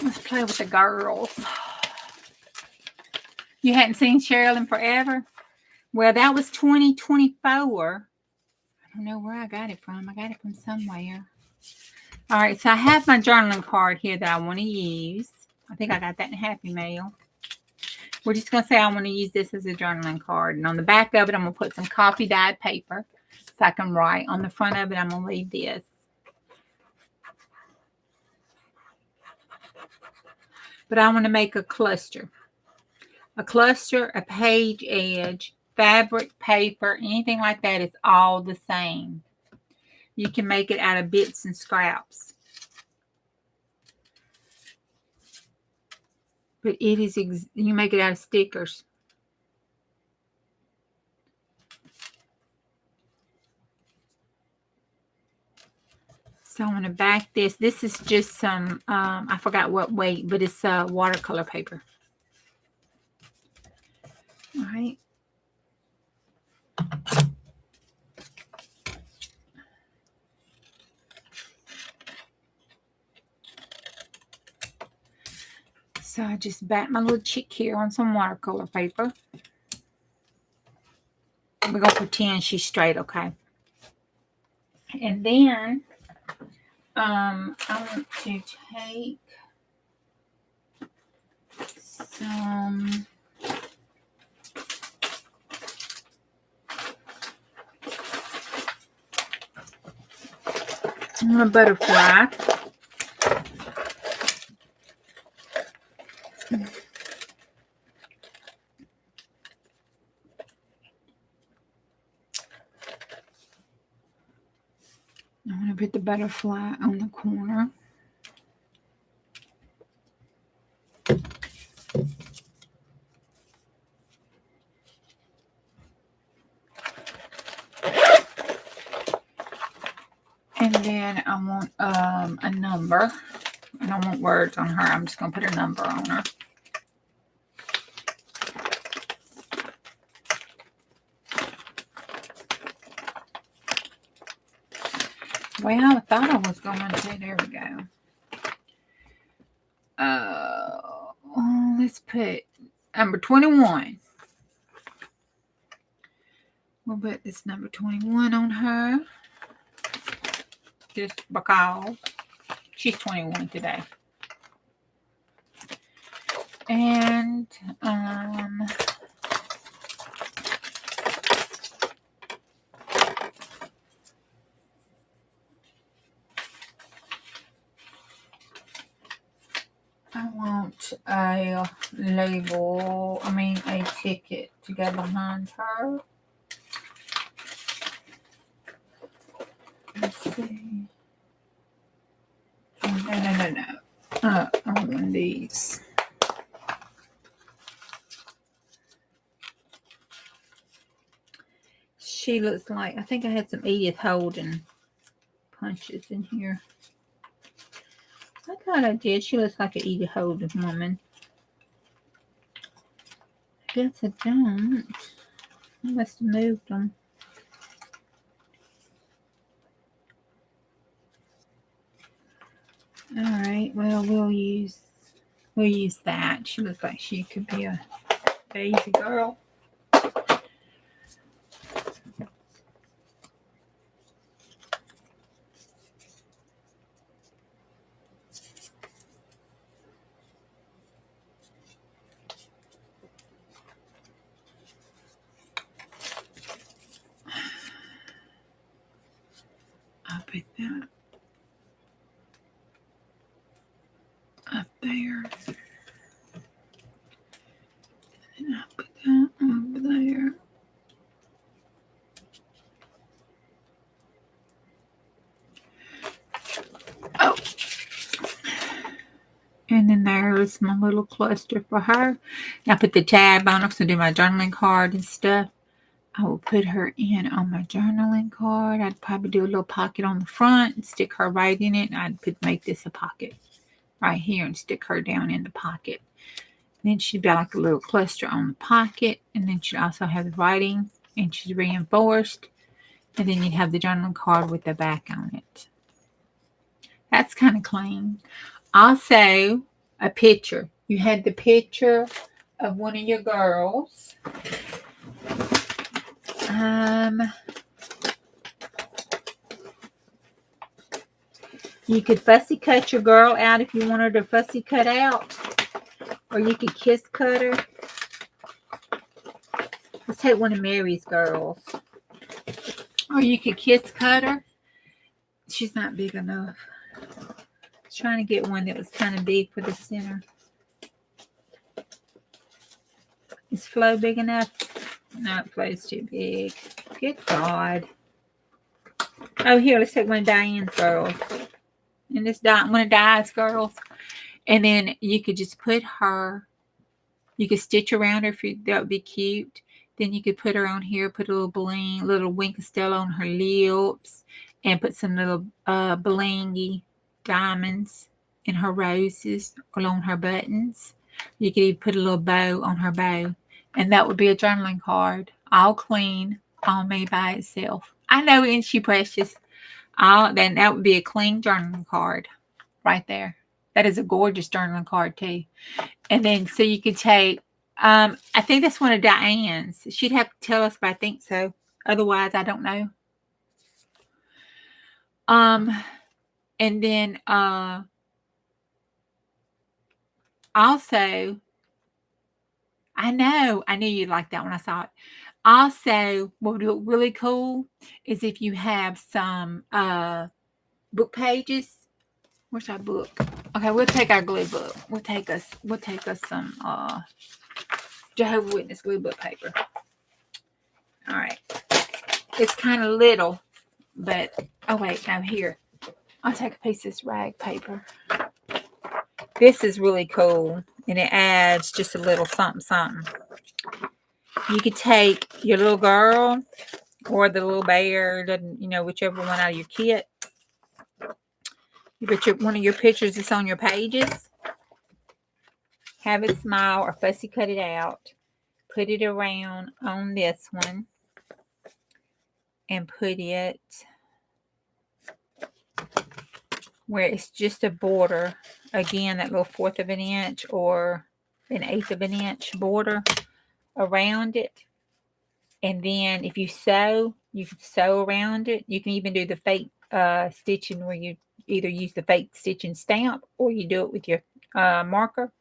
S1: Let's play with the girls. You hadn't seen Cheryl in forever? Well, that was 2024. I don't know where I got it from. I got it from somewhere. All right, so I have my journaling card here that I want to use. I think I got that in Happy Mail. We're just going to say I want to use this as a journaling card. And on the back of it, I'm going to put some coffee dyed paper so I can write. On the front of it, I'm going to leave this. But I want to make a cluster. A cluster, a page edge, fabric, paper, anything like that is all the same. You can make it out of bits and scraps. But it is, you make it out of stickers. So I'm going to back this. This is just some, I forgot what weight, but it's watercolor paper. All right. So I just back my little chick here on some watercolor paper. We're going to pretend she's straight, okay? And then I want to take some a butterfly. I'm going to put the butterfly on the corner. And then I want a number. I don't want words on her. I'm just going to put a number on her. Well, I thought I was going to. There we go. Let's put number 21. We'll put this number 21 on her. Just because she's 21 today. And I want a label, a ticket to go behind her. Let's see. No. I want these. She looks like, I think I had some Edith Holden punches in here. I thought I did. She looks like an Edith Holden woman. I guess I don't. I must have moved them. Alright, well, we'll use that. She looks like she could be a Daisy girl. I'll put that up there. And I'll put that over there. Oh. And then there's my little cluster for her. Now put the tab on her so I do my journaling card and stuff. I will put her in on my journaling card. I'd probably do a little pocket on the front and stick her right in it. I'd make this a pocket right here and stick her down in the pocket. And then she'd be like a little cluster on the pocket. And then she'd also have the writing and she's reinforced. And then you'd have the journaling card with the back on it. That's kind of clean. Also, a picture. You had the picture of one of your girls. You could fussy cut your girl out if you want her to fussy cut out. Or you could kiss cut her. Let's take one of Mary's girls. Or you could kiss cut her. She's not big enough. I was trying to get one that was kind of big for the center. Is Flo big enough? No, Flo's too big. Good God. Oh, here, let's take one of Diane's girls. And this one of Diane's girls. And then you could just put her, you could stitch around her, that would be cute. Then you could put her on here, put a little bling, little wink of Stella on her lips, and put some little blingy diamonds in her roses along her buttons. You could even put a little bow on her bow. And that would be a journaling card, all clean, all made by itself. I know, isn't she precious? Then that would be a clean journaling card right there. That is a gorgeous journaling card too. And then so you could take, I think that's one of Diane's. She'd have to tell us, but I think so. Otherwise, I don't know. And then also, I knew you'd like that when I saw it. Also, what would look really cool is if you have some book pages. Where's our book? Okay, we'll take our glue book. We'll take us some Jehovah's Witness glue book paper. All right. It's kind of little, but oh wait, no, here. I'll take a piece of this rag paper. This is really cool, and it adds just a little something. You could take your little girl or the little bear, whichever one out of your kit. You put one of your pictures that's on your pages. Have it smile or fussy cut it out. Put it around on this one. And put it where it's just a border. Again, that little 1/4 of an inch or an 1/8 of an inch border around it. And then if you sew, you can sew around it. You can even do the fake stitching where you either use the fake stitching stamp or you do it with your marker.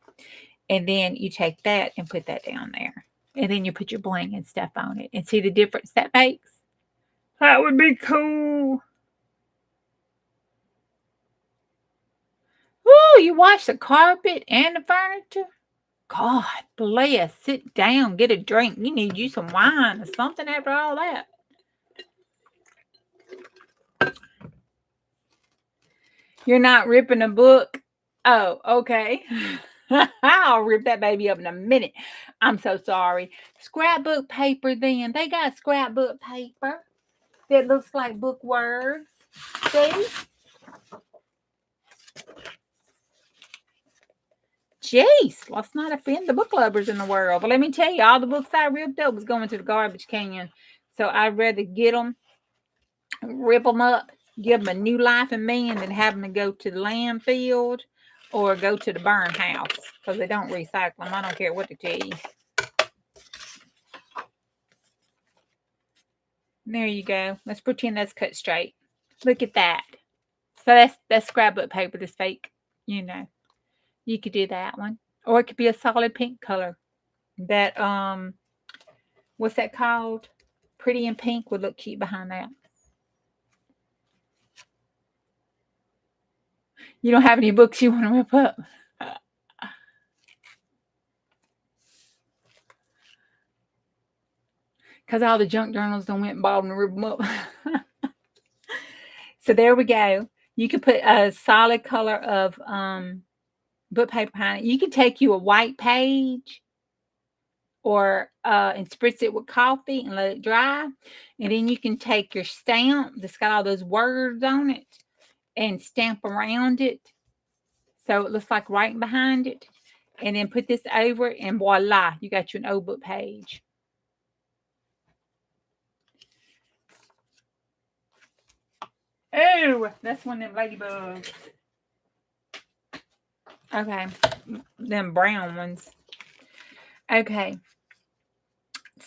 S1: And then you take that and put that down there. And then you put your bling and stuff on it. And see the difference that makes? That would be cool. Ooh, you wash the carpet and the furniture? God bless. Sit down, get a drink. You need you some wine or something after all that. You're not ripping a book? Oh, okay. I'll rip that baby up in a minute. I'm so sorry. Scrapbook paper then. They got scrapbook paper that looks like book words. See? Jeez, let's not offend the book lovers in the world. But let me tell you, all the books I ripped up was going to the garbage can. So I'd rather get them, rip them up, give them a new life in me, and then have them go to the landfill or go to the burn house because they don't recycle them. I don't care what they tell you. There you go. Let's pretend that's cut straight. Look at that. So that's scrapbook paper, that's fake. You could do that one. Or it could be a solid pink color. That, what's that called? Pretty in pink would look cute behind that. You don't have any books you want to rip up. Because all the junk journals done went and bought them and ripped them up. So there we go. You could put a solid color of book paper behind it. You can take you a white page or and spritz it with coffee and let it dry. And then you can take your stamp that's got all those words on it and stamp around it so it looks like writing behind it. And then put this over it, and voila, you got you an old book page. Oh, that's one of them ladybugs. Okay, them brown ones. Okay,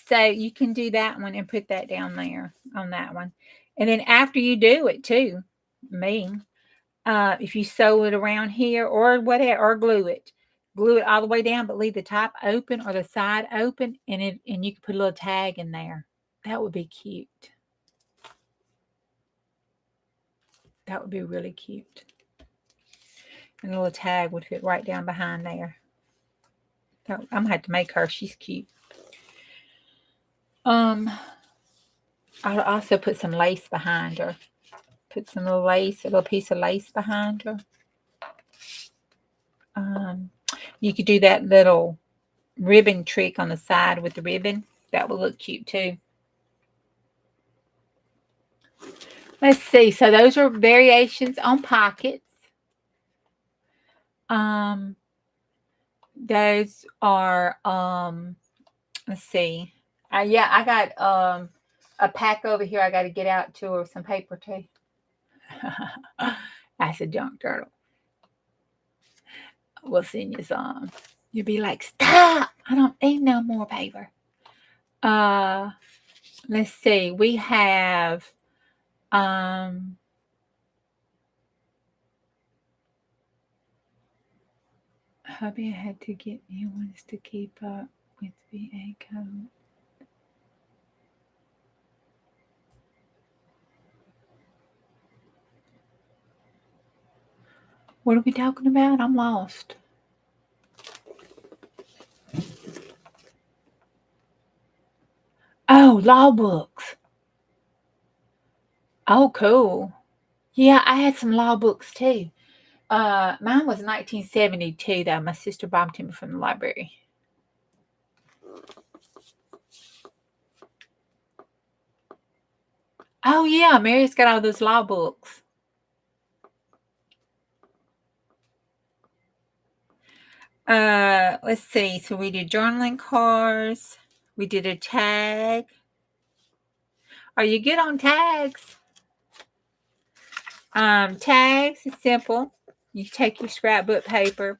S1: so you can do that one and put that down there on that one. And then after you do it too, if you sew it around here or whatever, or glue it all the way down, but leave the top open or the side open, and you can put a little tag in there. That would be cute. That would be really cute. And a little tag would fit right down behind there. I'm gonna have to make her. She's cute. I'll also put some lace behind her. Put some little lace, a little piece of lace behind her. You could do that little ribbon trick on the side with the ribbon. That will look cute too. Let's see. So those are variations on pockets. Those are let's see. Yeah, I got a pack over here I got to get out to, or some paper too. That's a junk turtle. we'll send you some. You'll be like, stop! I don't need no more paper. Let's see. We have hubby had to get new ones to keep up with VA code. What are we talking about? I'm lost. Oh, law books. Oh, cool. Yeah, I had some law books too. Mine was 1972 though. My sister bought them from the library. Oh yeah, Mary's got all those law books. Let's see. So we did journaling cards. We did a tag. Are you good on tags? Tags is simple. You take your scrapbook paper.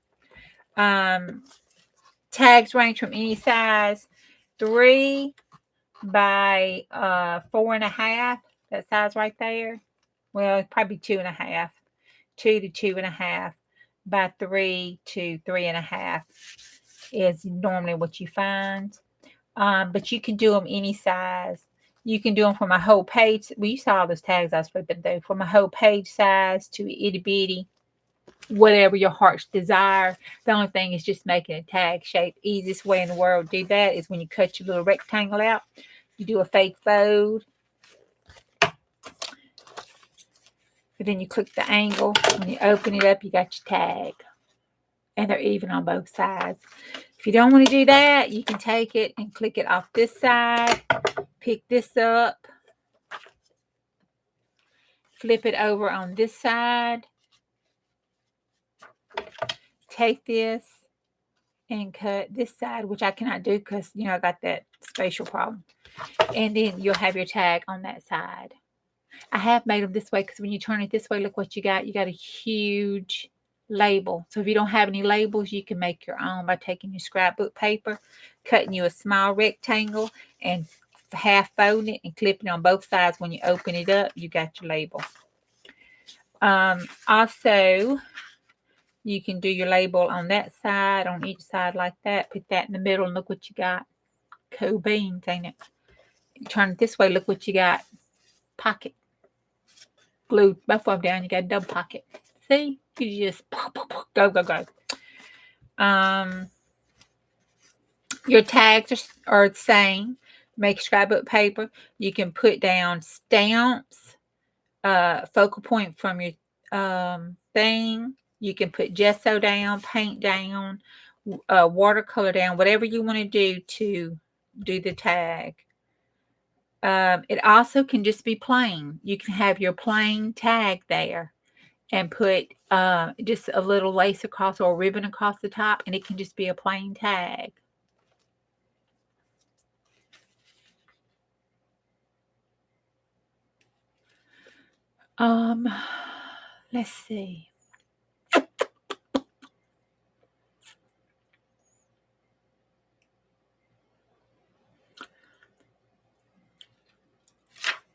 S1: Tags range from any size, 3 by 4.5. That size right there. Well, probably 2.5. 2 to 2.5 by 3 to 3.5 is normally what you find. But you can do them any size. You can do them from a whole page. Well, you saw all those tags I was flipping through. From a whole page size to itty bitty, whatever your heart's desire. The only thing is just making a tag shape. Easiest way in the world to do that is when you cut your little rectangle out. You do a fake fold. But then you click the angle. When you open it up, you got your tag. And they're even on both sides. If you don't want to do that, you can take it and click it off this side. Pick this up. Flip it over on this side. Take this and cut this side, which I cannot do because, I got that spatial problem. And then you'll have your tag on that side. I have made them this way because when you turn it this way, look what you got. You got a huge label. So if you don't have any labels, you can make your own by taking your scrapbook paper, cutting you a small rectangle, and half folding it and clipping it on both sides. When you open it up, you got your label. Also, you can do your label on that side, on each side like that. Put that in the middle and look what you got. Cool beans, ain't it? Turn it this way, look what you got. Pocket. Glued both of them down, you got a double pocket. See? You just go, go, go. Your tags are the same. Make scrapbook paper. You can put down stamps, focal point from your thing. You can put gesso down, paint down, watercolor down, whatever you want to do the tag. It also can just be plain. You can have your plain tag there and put just a little lace across or a ribbon across the top, and it can just be a plain tag. Let's see.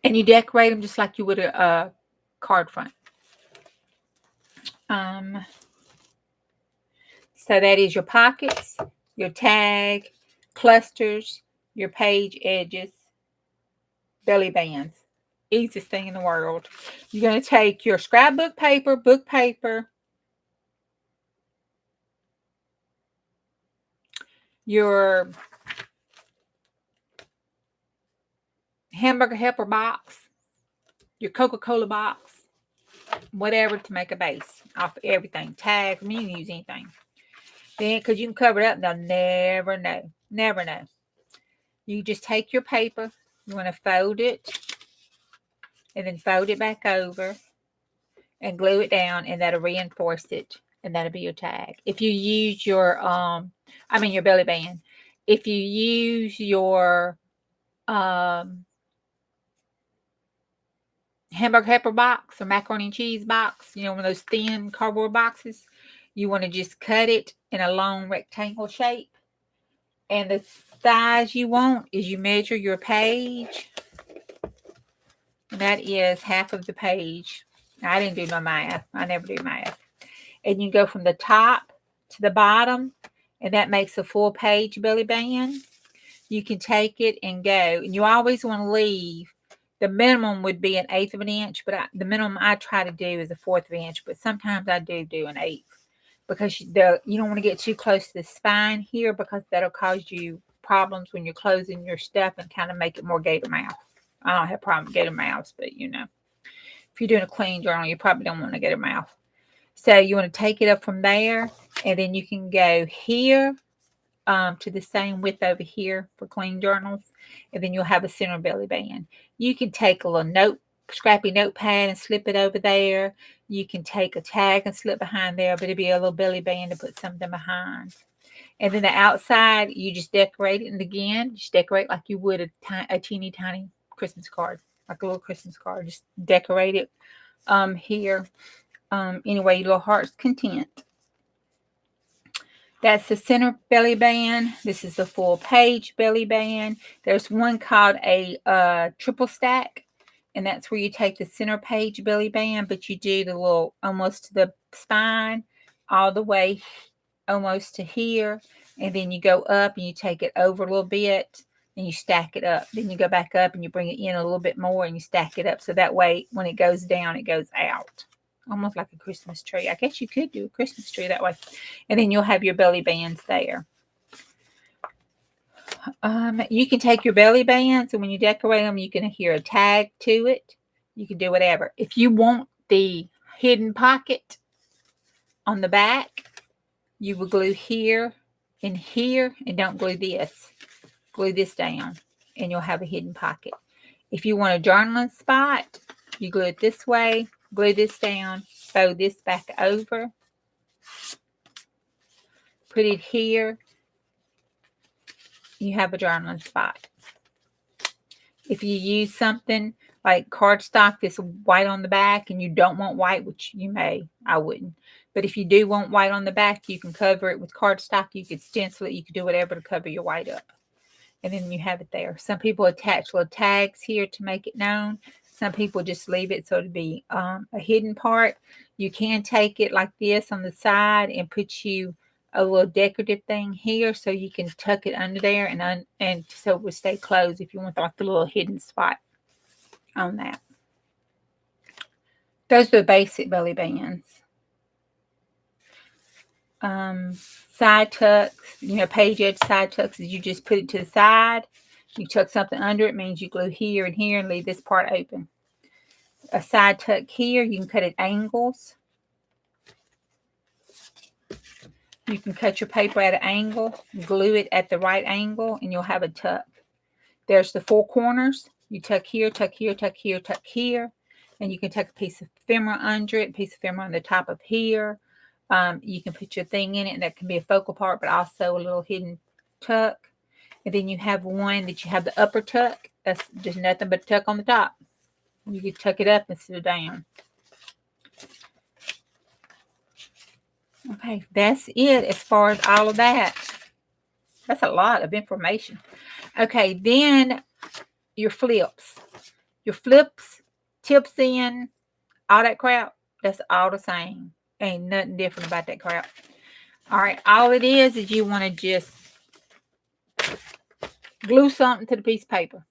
S1: And you decorate them just like you would a card front. So that is your pockets, your tag, clusters, your page edges, belly bands. Easiest thing in the world. You're going to take your scrapbook paper, book paper, your hamburger helper box, your Coca-Cola box, whatever to make a base off of everything. Tag, you can use anything. Then, because you can cover it up, they'll never know. Never know. You just take your paper, you want to fold it, and then fold it back over and glue it down, and that'll reinforce it, and that'll be your tag. If you use your your belly band. If you use your hamburger helper box or macaroni and cheese box, one of those thin cardboard boxes, you want to just cut it in a long rectangle shape. And the size you want is you measure your page. That is half of the page. I didn't do no math. I never do math. And you go from the top to the bottom, and that makes a full page belly band. You can take it and go, and you always want to leave. The minimum would be 1/8 of an inch, but the minimum I try to do is 1/4 of an inch, but sometimes I do 1/8 because you don't want to get too close to the spine here because that'll cause you problems when you're closing your stuff and kind of make it more gator mouth. I don't have a problem with gator mouths, but if you're doing a clean journal, you probably don't want to gator mouth. So you want to take it up from there, and then you can go here to the same width over here for clean journals, and then you'll have a center belly band. You can take a little scrappy notepad and slip it over there. You can take a tag and slip behind there, but it'd be a little belly band to put something behind. And then the outside, you just decorate it, and again, just decorate like you would a teeny tiny Christmas card, like a little Christmas card. Just decorate it here any way your little heart's content. That's the center belly band. This is the full page belly band. There's one called a triple stack, and that's where you take the center page belly band, but you do the little almost to the spine, all the way almost to here, and then you go up and you take it over a little bit and you stack it up. Then you go back up and you bring it in a little bit more and you stack it up, so that way when it goes down, it goes out. Almost like a Christmas tree. I guess you could do a Christmas tree that way. And then you'll have your belly bands there. You can take your belly bands, and when you decorate them, you can adhere a tag to it. You can do whatever. If you want the hidden pocket on the back, you will glue here, and don't glue this. Glue this down, and you'll have a hidden pocket. If you want a journaling spot, you glue it this way, glue this down, sew this back over, put it here. You have a journaling spot. If you use something like cardstock that's white on the back and you don't want white, which you may, I wouldn't. But if you do want white on the back, you can cover it with cardstock. You could stencil it. You could do whatever to cover your white up. And then you have it there. Some people attach little tags here to make it known. Some people just leave it so it'll be a hidden part. You can take it like this on the side and put you a little decorative thing here so you can tuck it under there and so it will stay closed if you want like the little hidden spot on that. Those are the basic belly bands. Side tucks, page edge side tucks is you just put it to the side. You tuck something under it, means you glue here and here and leave this part open. A side tuck here, you can cut at angles. You can cut your paper at an angle, glue it at the right angle, and you'll have a tuck. There's the four corners. You tuck here, tuck here, tuck here, tuck here. And you can tuck a piece of ephemera under it, a piece of ephemera on the top of here. You can put your thing in it, and that can be a focal part, but also a little hidden tuck. And then you have one that you have the upper tuck. That's just nothing but a tuck on the top. You can tuck it up instead of down. Okay, that's it as far as all of that. That's a lot of information. Okay, then your flips. Your flips, tips in, all that crap, that's all the same. Ain't nothing different about that crap. All right, all it is you want to just glue something to the piece of paper.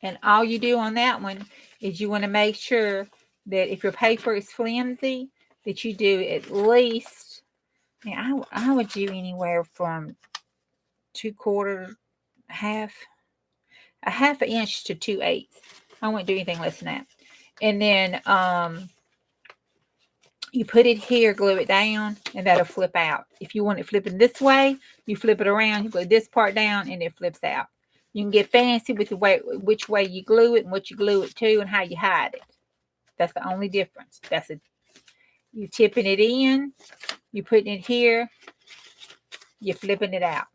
S1: And all you do on that one is you want to make sure that if your paper is flimsy, that you do at least, I would do anywhere from 2/4, a half an inch to 2/8. I wouldn't do anything less than that. And then you put it here, glue it down, and that'll flip out. If you want it flipping this way, you flip it around, you glue this part down, and it flips out. You can get fancy with the way, which way you glue it and what you glue it to and how you hide it. That's the only difference. You tipping it in, you putting it here, you're flipping it out.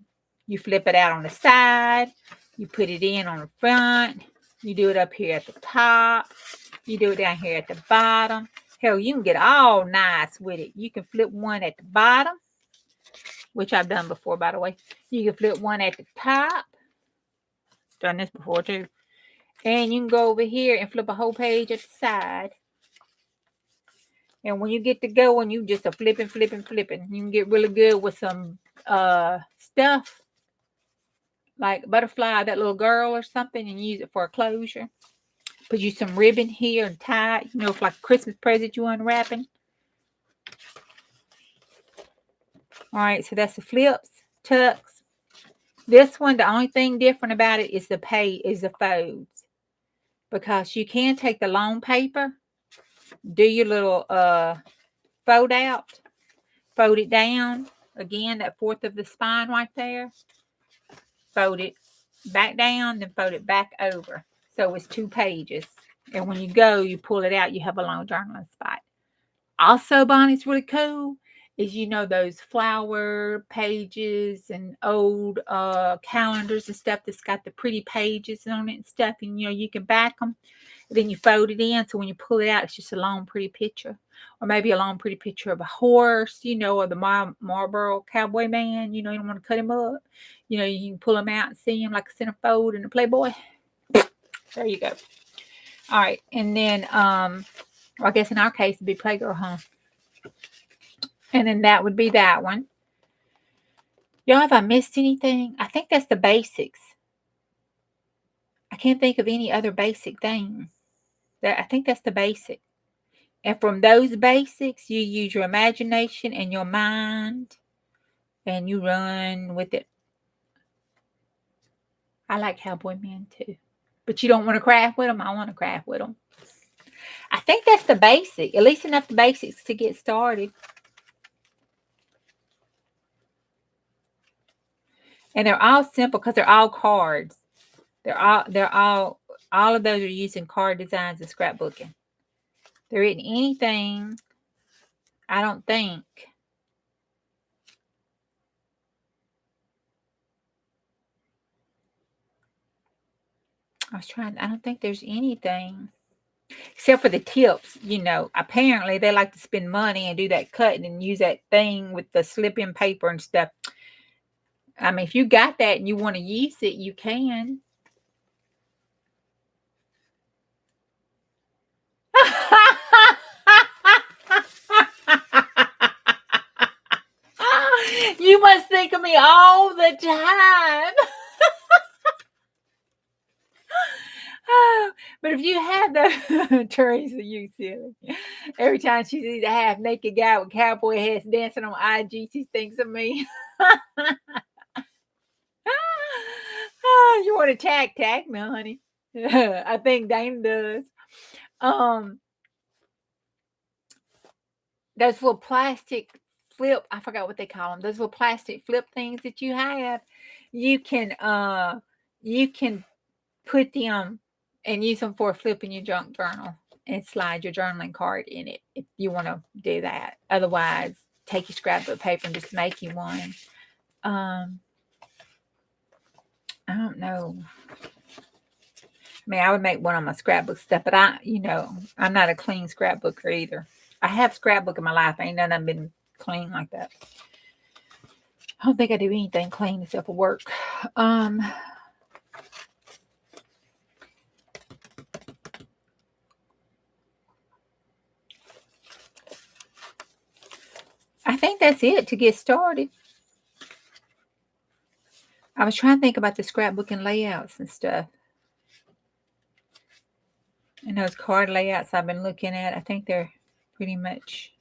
S1: You flip it out on the side, you put it in on the front, you do it up here at the top, you do it down here at the bottom. Hell, you can get all nice with it. You can flip one at the bottom, which I've done before, by the way. You can flip one at the top. Done this before, too. And you can go over here and flip a whole page at the side. And when you get to going, you just are flipping. You can get really good with some stuff, like butterfly, that little girl or something, and use it for a closure. Put you some ribbon here and tie it, if like a Christmas present you unwrapping. All right, so that's the flips, tucks. This one, the only thing different about it is the folds. Because you can take the long paper, do your little fold out, fold it down. Again, that fourth of the spine right there. Fold it back down, then fold it back over. So it's 2 pages. And when you go, you pull it out, you have a long journaling spot. Also, Bonnie's really cool is, those flower pages and old calendars and stuff that's got the pretty pages on it and stuff. And, you can back them. Then you fold it in. So when you pull it out, it's just a long, pretty picture. Or maybe a long, pretty picture of a horse, or the Marlboro cowboy man. You don't want to cut him up. You can pull him out and see him like a centerfold in a Playboy. There you go. All right. And then, I guess in our case, it'd be Playgirl, huh? And then that would be that one. Y'all, have I missed anything? I think that's the basics. I can't think of any other basic thing. I think that's the basic. And from those basics, you use your imagination and your mind, and you run with it. I like cowboy men too. But you don't want to craft with them? I want to craft with them. I think that's the basic. At least enough the basics to get started. And they're all simple because they're all cards. All of those are using card designs and scrapbooking. There isn't anything, I don't think. I don't think there's anything. Except for the tips, apparently they like to spend money and do that cutting and use that thing with the slip-in paper and stuff. I mean, if you got that and you want to use it, you can. You must think of me all the time. But if you have the Teresa, you silly. Every time she sees a half naked guy with cowboy hats dancing on IG, she thinks of me. You want to tag me, honey? I think Dana does. Those little plastic flip, I forgot what they call them. Those little plastic flip things that you have, you can put them and use them for flipping your junk journal and slide your journaling card in it if you want to do that. Otherwise, take your scrapbook paper and just make you one. I don't know. I mean, I would make one on my scrapbook stuff, but I'm not a clean scrapbooker either. I have scrapbook in my life. Ain't none of them been clean like that. I don't think I do anything clean except for work. I think that's it to get started. I was trying to think about the scrapbooking layouts and stuff. And those card layouts I've been looking at, I think they're pretty much.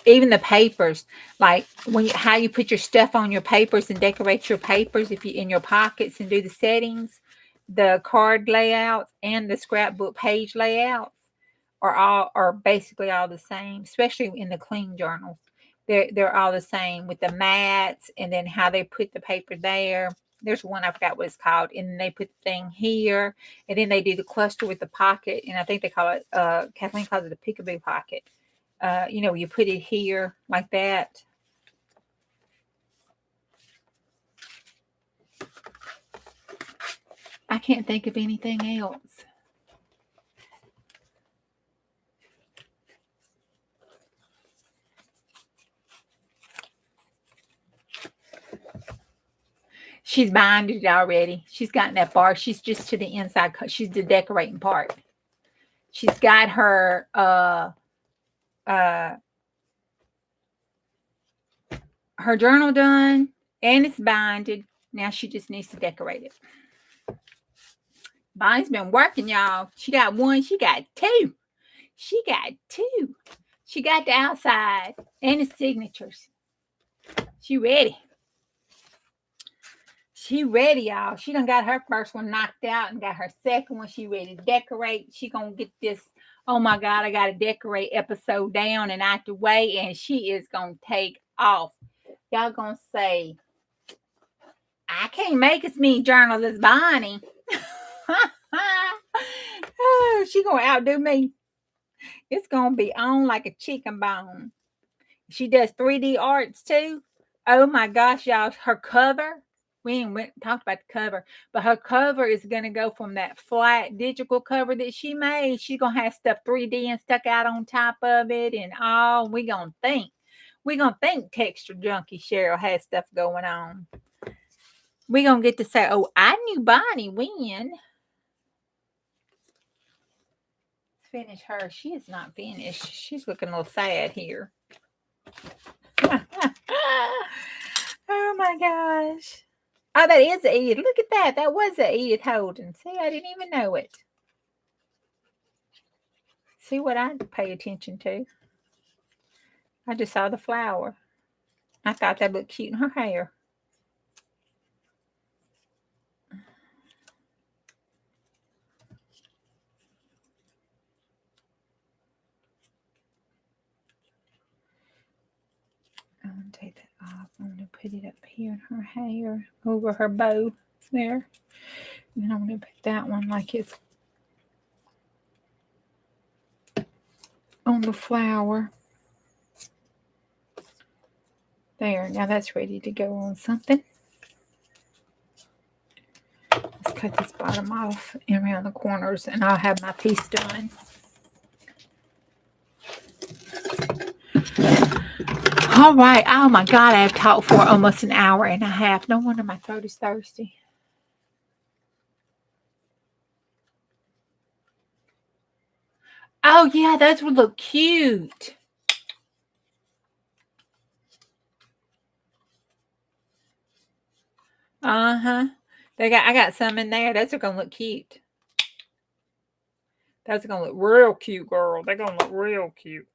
S1: Even the papers, like how you put your stuff on your papers and decorate your papers if you in your pockets and do the settings, the card layouts and the scrapbook page layouts are basically all the same, especially in the clean journals. They're all the same with the mats and then how they put the paper there. There's one, I forgot what it's called, and then they put the thing here, and then they do the cluster with the pocket, and I think they call it, Kathleen calls it a peekaboo pocket. You put it here like that. can't think of anything else. She's binded it already. She's gotten that far. She's just to the inside. She's the decorating part. She's got her her journal done, and it's binded. Now she just needs to decorate it. Bonnie's been working, y'all. She got one. She got two. She got two. She got the outside and the signatures. She ready. She ready, y'all. She done got her first one knocked out and got her second one. She ready to decorate. She gonna get this, oh my God, I gotta decorate episode down and out the way, and she is gonna take off. Y'all gonna say, I can't make as many journals as Bonnie. Oh, she gonna outdo me. It's gonna be on like a chicken bone. She does 3D arts too. Oh my gosh, y'all. Her cover, we ain't talked about the cover, but her cover is going to go from that flat digital cover that she made. She's going to have stuff 3D and stuck out on top of it and all. We're going to think Texture Junkie Cheryl has stuff going on. We're going to get to say, oh, I knew Bonnie when. Let's finish her. She is not finished. She's looking a little sad here. Oh my gosh. Oh, that is an Edith. Look at that. That was an Edith Holden. See, I didn't even know it. See what I pay attention to. I just saw the flower. I thought that looked cute in her hair. I'm going to take that off. I'm going to put it up here in her hair, over her bow there. And then I'm going to put that one like it's on the flower. There. Now that's ready to go on something. Let's cut this bottom off and around the corners, and I'll have my piece done. All right. Oh my God, I have talked for almost an hour and a half. No wonder my throat is thirsty. Oh yeah, those would look cute. I got some in there. Those are gonna look cute. Those are gonna look real cute, girl. They're gonna look real cute.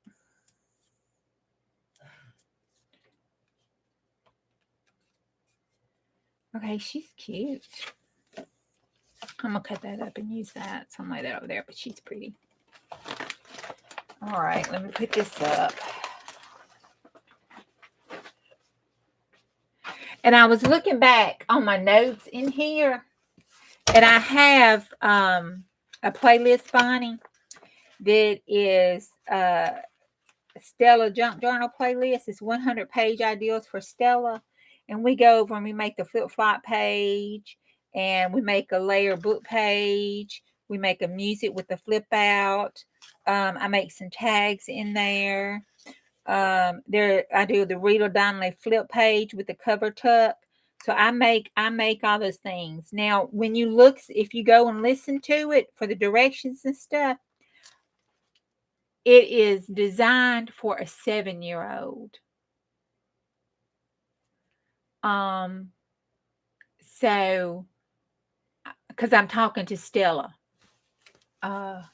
S1: Okay, she's cute. I'm gonna cut that up and use that. Something like that over there, but she's pretty. All right, let me put this up. And I was looking back on my notes in here, and I have a playlist, Bonnie, that is Stella Junk Journal playlist. It's 100 page ideals for Stella. And we go over and we make the flip-flop page, and we make a layer book page. We make a music with the flip out. I make some tags in there. I do the Rita Donnelly flip page with the cover tuck. So I make all those things. Now, when you look, if you go and listen to it for the directions and stuff, it is designed for a 7-year-old. So, because I'm talking to Stella, my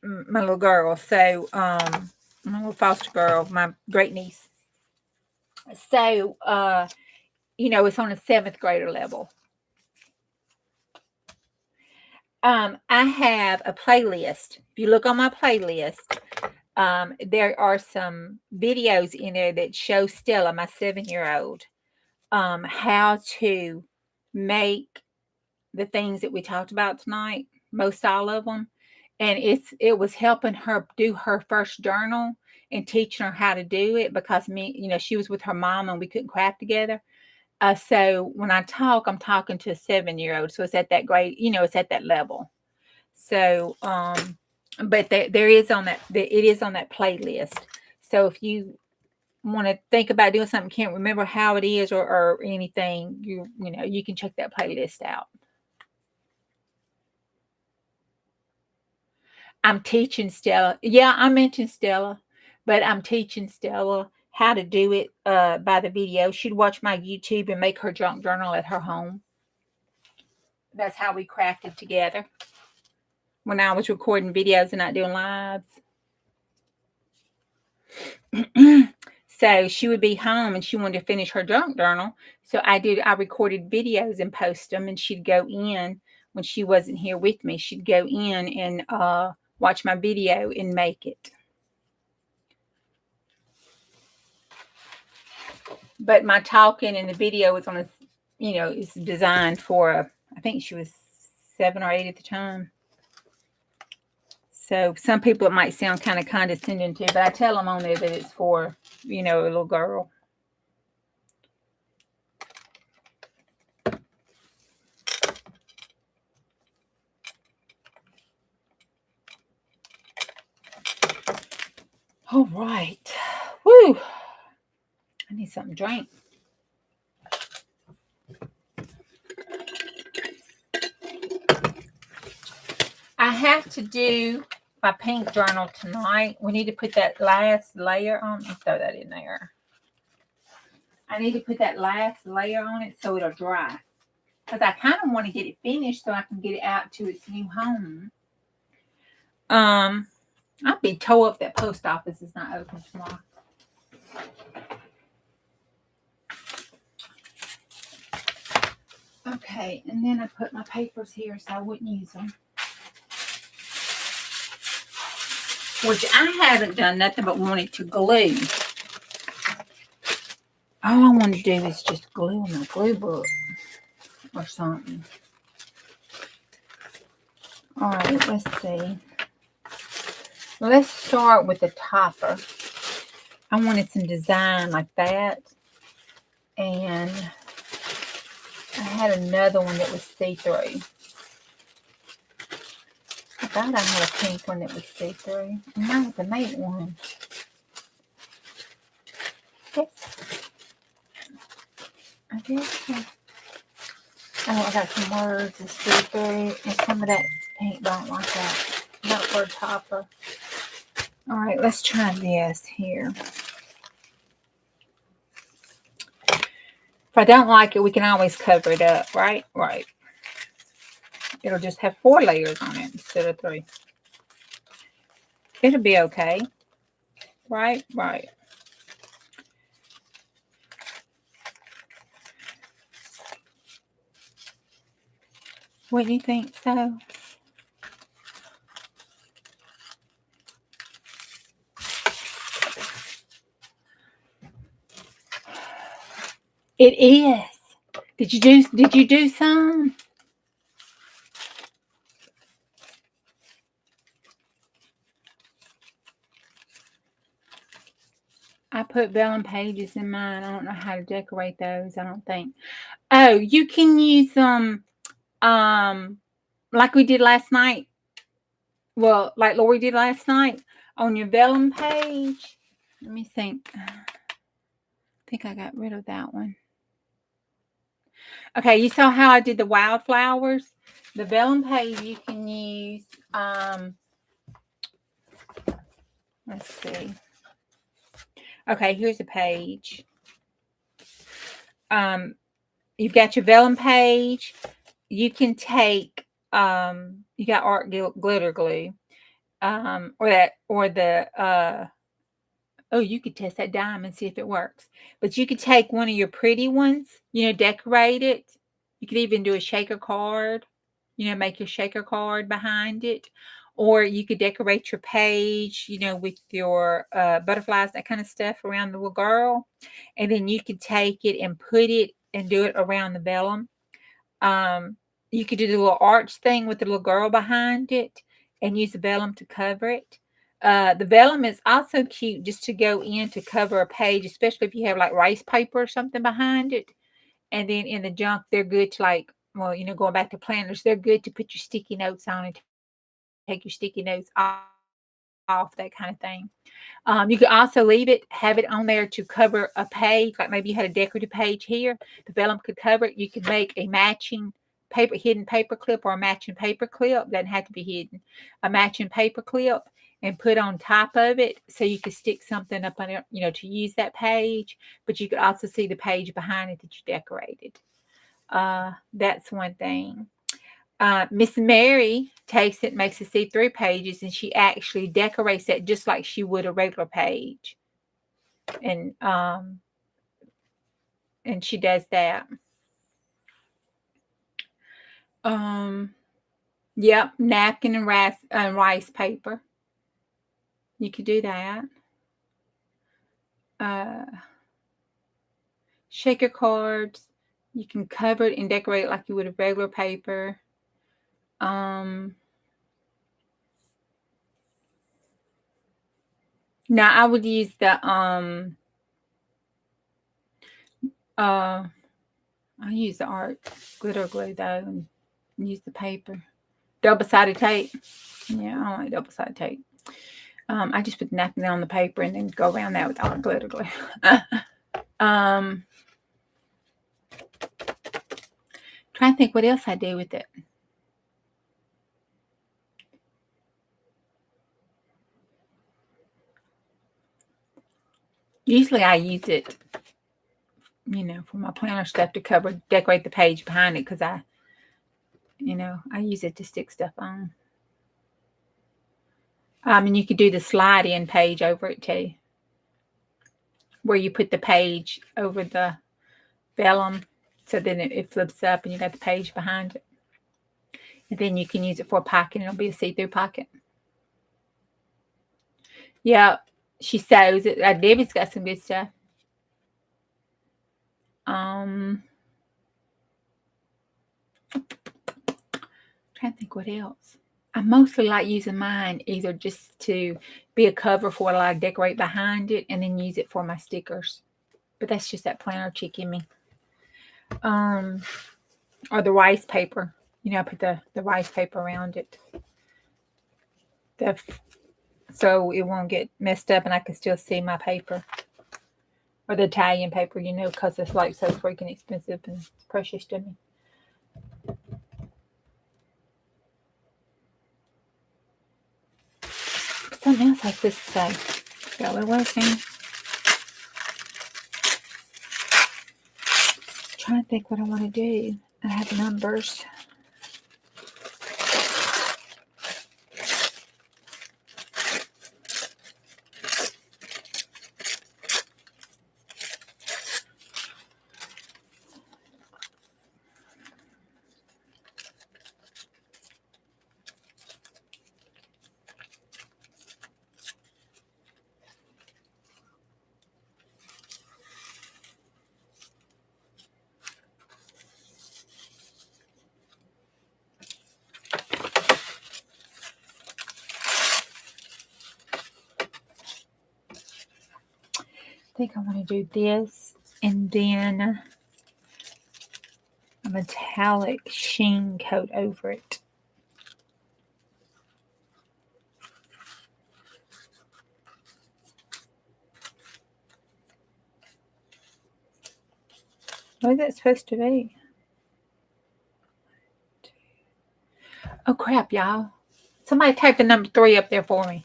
S1: little girl. So, my little foster girl, my great niece. So, it's on a 7th grader level. I have a playlist. If you look on my playlist, there are some videos in there that show Stella, my 7-year-old, how to make the things that we talked about tonight, most all of them. And it was helping her do her first journal and teaching her how to do it, because she was with her mom and we couldn't craft together. So when I talk, I'm talking to a 7-year-old. So it's at that grade, it's at that level. So, but there is on that, it is on that playlist. So if you want to think about doing something, can't remember how it is or anything, you can check that playlist out. I'm teaching Stella. Yeah, I mentioned Stella, but I'm teaching Stella how to do it by the video. She'd watch my YouTube and make her junk journal at her home. That's how we crafted together when I was recording videos and not doing lives. So she would be home and she wanted to finish her junk journal. So I recorded videos and post them, and she'd go in when she wasn't here with me. She'd go in and watch my video and make it. But my talking in the video was on it's designed for, I think she was 7 or 8 at the time. So some people it might sound kind of condescending to, but I tell them on there that it's for, a little girl. All right. Woo. I need something to drink. I have to do my pink journal tonight. We need to put that last layer on. Let's throw that in there. I need to put that last layer on it so it'll dry. Because I kind of want to get it finished so I can get it out to its new home. I'd be tore up that post office is not open tomorrow. Okay, and then I put my papers here so I wouldn't use them. Which I haven't done nothing but wanted to glue. All I want to do is just glue on my glue book or something. All right, let's see. Let's start with the topper. I wanted some design like that. And I had another one that was see-through. I thought I had a pink one that was see-through. No, the mate one. I guess. Oh, I got some words and see-through. And some of that pink don't like that. Not for a topper. All right, let's try this here. If I don't like it, we can always cover it up, right? Right. It'll just have 4 layers on it instead of 3. It'll be okay. Right? Right. Wouldn't you think so? It is. Did you do some? I put vellum pages in mine. I don't know how to decorate those, I don't think. Oh, you can use them like we did last night. Well, like Lori did last night on your vellum page. Let me think. I think I got rid of that one. Okay, you saw how I did the wildflowers? The vellum page you can use, let's see. Okay, here's a page. You've got your vellum page. You can take, you got art glitter glue, oh, you could test that dime and see if it works. But you could take one of your pretty ones, decorate it. You could even do a shaker card, make your shaker card behind it. Or you could decorate your page, with your butterflies, that kind of stuff around the little girl. And then you could take it and put it and do it around the vellum. You could do the little arch thing with the little girl behind it and use the vellum to cover it. The vellum is also cute just to go in to cover a page, especially if you have like rice paper or something behind it. And then in the junk, they're good to like, well, going back to planners, they're good to put your sticky notes on and take your sticky notes off, that kind of thing. You could also leave it, have it on there to cover a page, like maybe you had a decorative page here, the vellum could cover it. You could make a matching hidden paper clip, or a matching paper clip, doesn't have to be hidden, a matching paper clip, and put on top of it so you could stick something up on it, to use that page, but you could also see the page behind it that you decorated. That's one thing. Miss Mary takes it, makes it see-through pages, and she actually decorates that just like she would a regular page. And she does that. Yep, napkin and rice paper. You could do that. Shaker cards. You can cover it and decorate it like you would a regular paper. Now I would use the I use the art glitter glue though, and use the paper. Double-sided tape. Yeah, I don't like double-sided tape. I just put the napkin on the paper and then go around that with art glitter glue. Trying to think what else I do with it. Usually I use it, for my planner stuff to decorate the page behind it, because I use it to stick stuff on. And you could do the slide in page over it too, where you put the page over the vellum, so then it flips up and you got the page behind it. And then you can use it for a pocket, and it'll be a see-through pocket. Yeah, she sews it. Debbie's got some good stuff. Trying to think what else. I mostly like using mine either just to be a cover for what I decorate behind it, and then use it for my stickers. But that's just that planner chick in me. Or the rice paper. I put the rice paper around it. So it won't get messed up and I can still see my paper. Or the Italian paper, because it's like so freaking expensive and precious to me. Something else I was supposed to say. Got it working. Trying to think what I want to do. I have numbers. I think I want to do this, and then a metallic sheen coat over it. What is that supposed to be? Oh, crap, y'all. Somebody type the number 3 up there for me.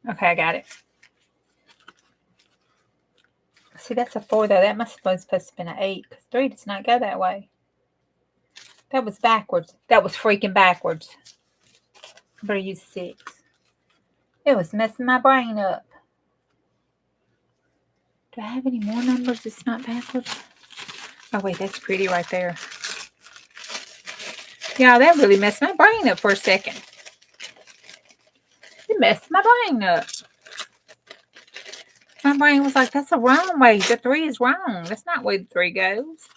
S1: Okay, I got it. See, that's a 4, though. That must have supposed to have been an 8, because 3 does not go that way. That was backwards. That was freaking backwards. I better use 6. It was messing my brain up. Do I have any more numbers that's not backwards? Oh, wait, that's pretty right there. Yeah, that really messed my brain up for a second. It messed my brain up. My brain was like, that's the wrong way. The 3 is wrong. That's not where the 3 goes.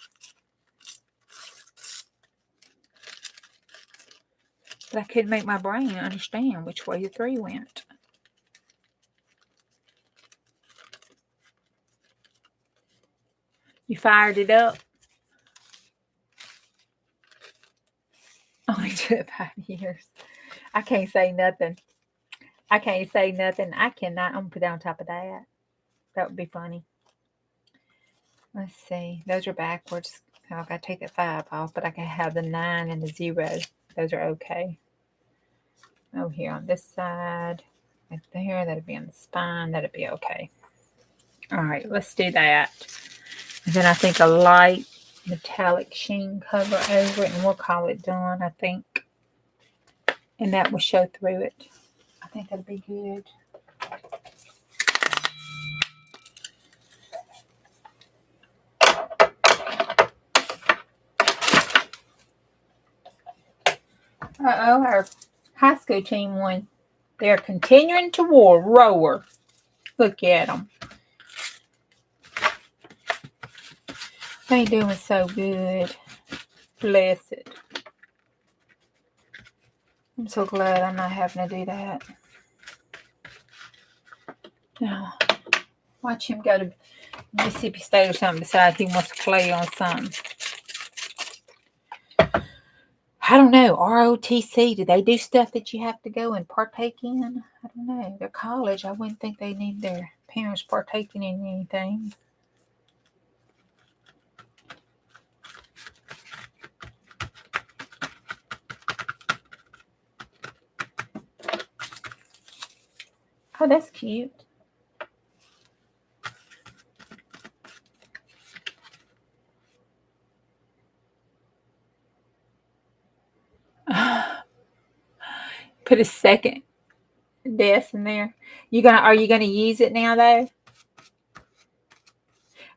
S1: But I couldn't make my brain understand which way the 3 went. You fired it up? Only took 5 years. I can't say nothing. I can't say nothing. I cannot. I'm going to put that on top of that. That would be funny. Let's see. Those are backwards. I've got to take the 5 off, but I can have the 9 and the 0. Those are okay. Oh, here on this side. Right there. That'll be on the spine. That'll be okay. All right. Let's do that. And then I think a light metallic sheen cover over it, and we'll call it done, I think. And that will show through it. I think that'll be good. Uh-oh, our high school team won. They're continuing to roar. Look at them. They doing so good. Bless it. I'm so glad I'm not having to do that. Now, watch him go to Mississippi State or something besides he wants to play on something. I don't know. ROTC, do they do stuff that you have to go and partake in? I don't know. They're college. I wouldn't think they need their parents partaking in anything. Oh, that's cute. Put a second desk in there. Are you gonna use it now though? I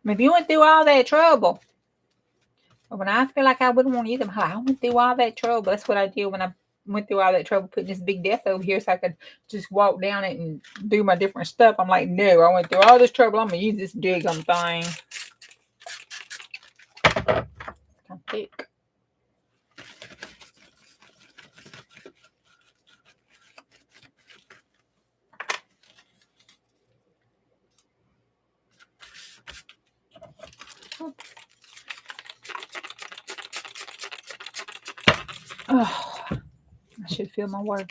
S1: mean, if you went through all that trouble, when I feel like I wouldn't want to use them, I went through all that trouble. That's what I did when I went through all that trouble putting this big desk over here so I could just walk down it and do my different stuff. I'm like, no, I went through all this trouble. I'm gonna use this thing. It's kind of thick. Oh, I should feel my work.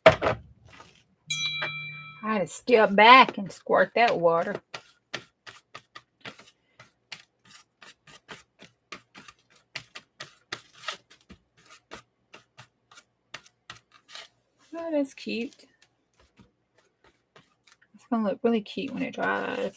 S1: I had to step back and squirt that water. Oh, that's cute. It's going to look really cute when it dries.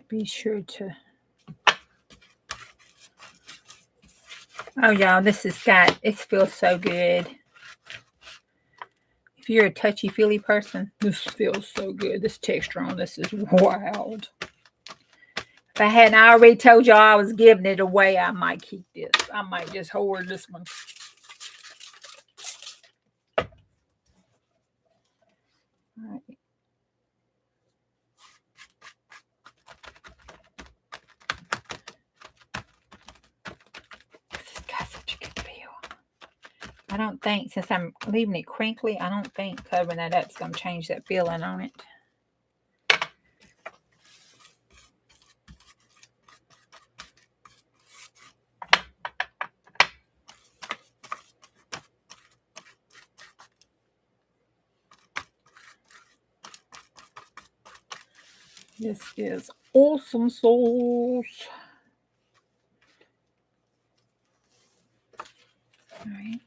S1: Be sure to. Oh, y'all, it feels so good. If you're a touchy-feely person, this feels so good. This texture on this is wild. If I hadn't already told y'all I was giving it away, I might keep this. I might just hoard this one. All right. I don't think, since I'm leaving it crinkly, I don't think covering that up is going to change that feeling on it. This is awesome sauce. All right.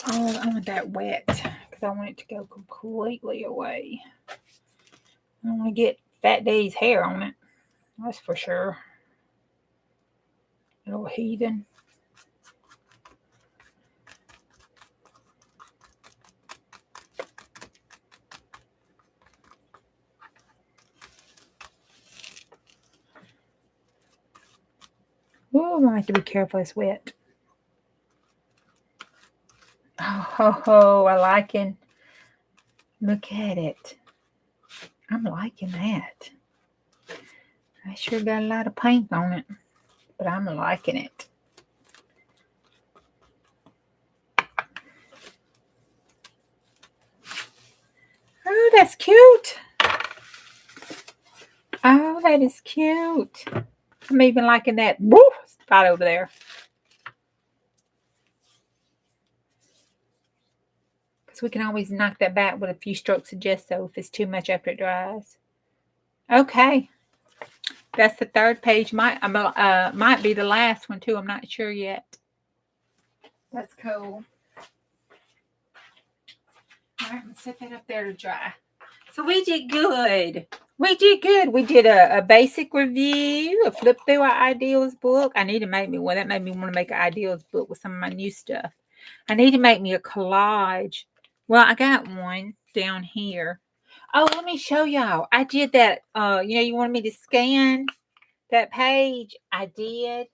S1: I want that wet because I want it to go completely away. I don't want to get Fat Daddy's hair on it. That's for sure. Little heathen. Oh, I have to be careful. It's wet. Oh, I like it. Look at it. I'm liking that. I sure got a lot of paint on it, but I'm liking it. Oh, that's cute. Oh, that is cute. I'm even liking that spot over there. Because we can always knock that back with a few strokes of gesso if it's too much after it dries. Okay. That's the third page. Might be the last one too. I'm not sure yet. That's cool. All right, I'm going to set that up there to dry. So we did good. We did good. We did a basic review, a flip through our ideals book. I need to make me one. That made me want to make an ideals book with some of my new stuff. I need to make me a collage. Well, I got one down here. Oh, let me show y'all. I did that. You wanted me to scan that page. I did.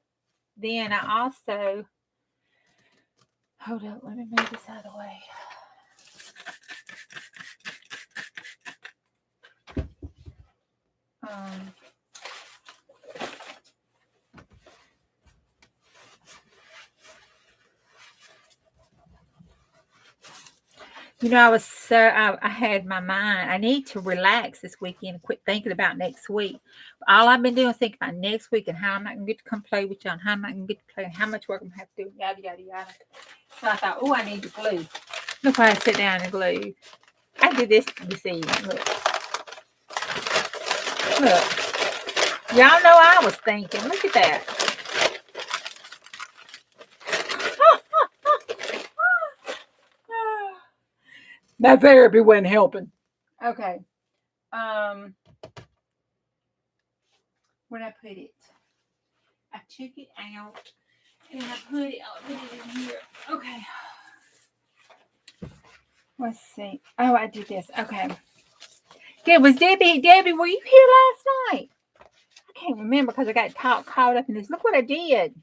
S1: Then I also, hold up, let me move this out of the way. I had my mind. I need to relax this weekend and quit thinking about next week. All I've been doing is thinking about next week and how I'm not going to get to come play with y'all and how I'm not going to get to play and how much work I'm going to have to do, yada, yada, yada. So I thought, I need to glue. Look where I sit down and glue. I did this evening. Look. Y'all know I was thinking. Look at that. That therapy wasn't helping. Okay. Where'd I put it? I took it out and I put it in here. Okay. Let's see. Oh, I did this. Okay. It was Debbie. Debbie, were you here last night? I can't remember because I got caught up in this. Look what I did.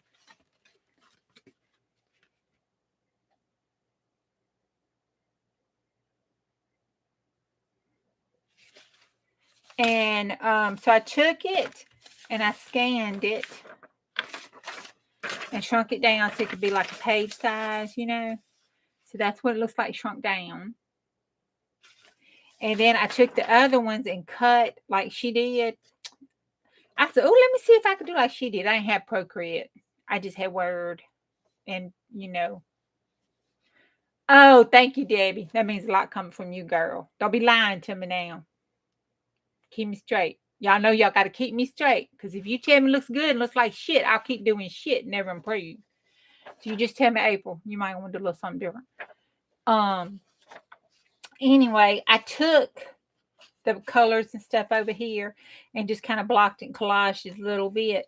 S1: And so I took it and I scanned it and shrunk it down so it could be like a page size, So that's what it looks like shrunk down. And then I took the other ones and cut like she did. I said, let me see if I could do like she did. I didn't have Procreate. I just had Word and, Oh, thank you, Debbie. That means a lot coming from you, girl. Don't be lying to me now. Keep me straight. Y'all know y'all got to keep me straight. Because if you tell me it looks good and looks like shit, I'll keep doing shit and never improve. So you just tell me, April, you might want to do a little something different. Anyway, I took the colors and stuff over here and just kind of blocked and collaged it a little bit.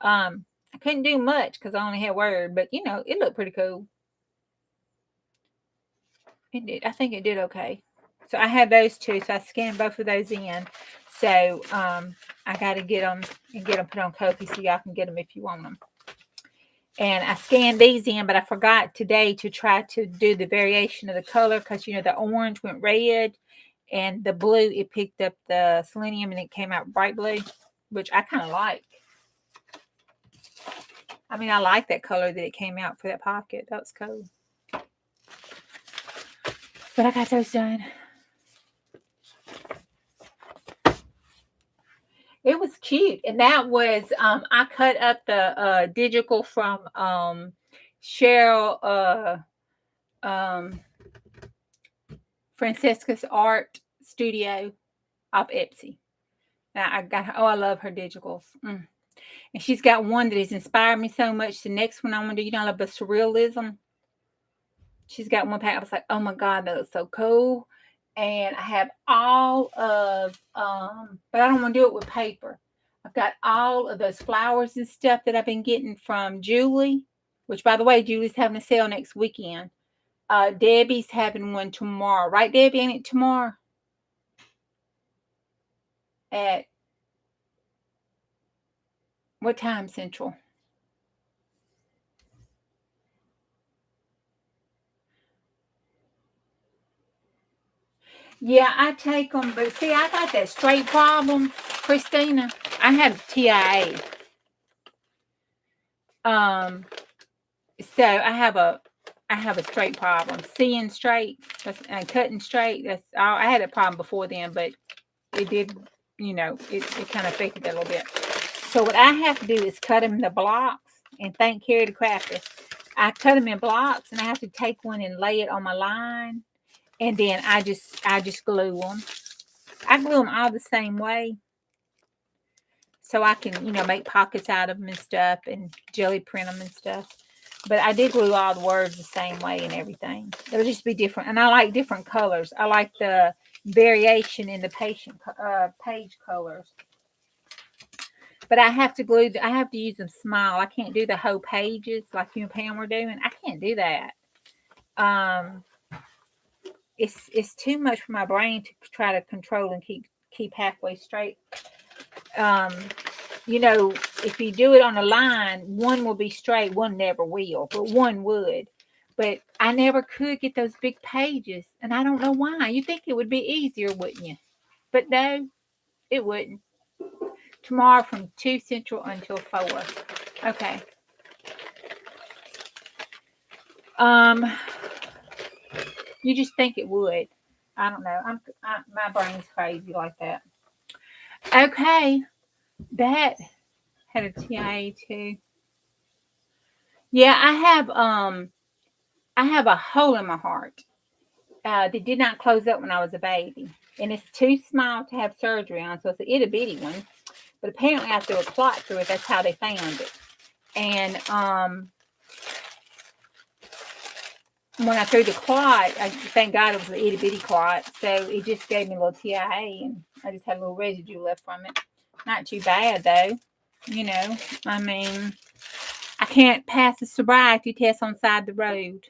S1: I couldn't do much because I only had Word, but it looked pretty cool. It did. I think it did okay. So I had those two, so I scanned both of those in. So I got to get them and get them put on Kofi so y'all can get them if you want them. And I scanned these in, but I forgot today to try to do the variation of the color because, the orange went red and the blue, it picked up the selenium and it came out bright blue, which I kind of like. I mean, I like that color that it came out for that pocket. That was cool. But I got those done. It was cute. And that was, I cut up the digital from Cheryl Francesca's Art Studio off Etsy. Now I love her digitals. And she's got one that has inspired me so much. The next one I'm going to do, I love the surrealism. She's got one pack. I was like, oh my God, that looks so cool. And I have all of, but I don't want to do it with paper. I've got all of those flowers and stuff that I've been getting from Julie, which by the way, Julie's having a sale next weekend. Debbie's having one tomorrow. Right, Debbie? Ain't it tomorrow? At what time, Central? Yeah, I take them, but see, I got that straight problem, Christina. I have TIA. So I have a straight problem. Seeing straight and cutting straight. That's all. I had a problem before then, but it did, it kind of affected it a little bit. So what I have to do is cut them into blocks, and thank Carrie the Crafter. I cut them in blocks, and I have to take one and lay it on my line, and then I just glue them. I glue them all the same way, so I can make pockets out of them and stuff, and jelly print them and stuff. But I did glue all the words the same way and everything. It'll just be different, and I like different colors. I like the variation in the page colors. But I have to use them small. I can't do the whole pages like you and Pam were doing. I can't do that. It's too much for my brain to try to control and keep halfway straight. If you do it on a line, one will be straight, one never will, but one would. But I never could get those big pages, and I don't know why. You'd think it would be easier, wouldn't you? But no, it wouldn't. Tomorrow from 2 Central until 4. Okay. You just think it would. I don't know. My brain's crazy like that. Okay. That had a TIA too. Yeah, I have a hole in my heart. That did not close up when I was a baby. And it's too small to have surgery on, so it's an itty bitty one. But apparently I threw a clot through it. That's how they found it. And when I threw the clot, thank God it was an itty bitty clot. So it just gave me a little TIA, and I just had a little residue left from it. Not too bad though. I mean, I can't pass a sobriety test on the side of the road.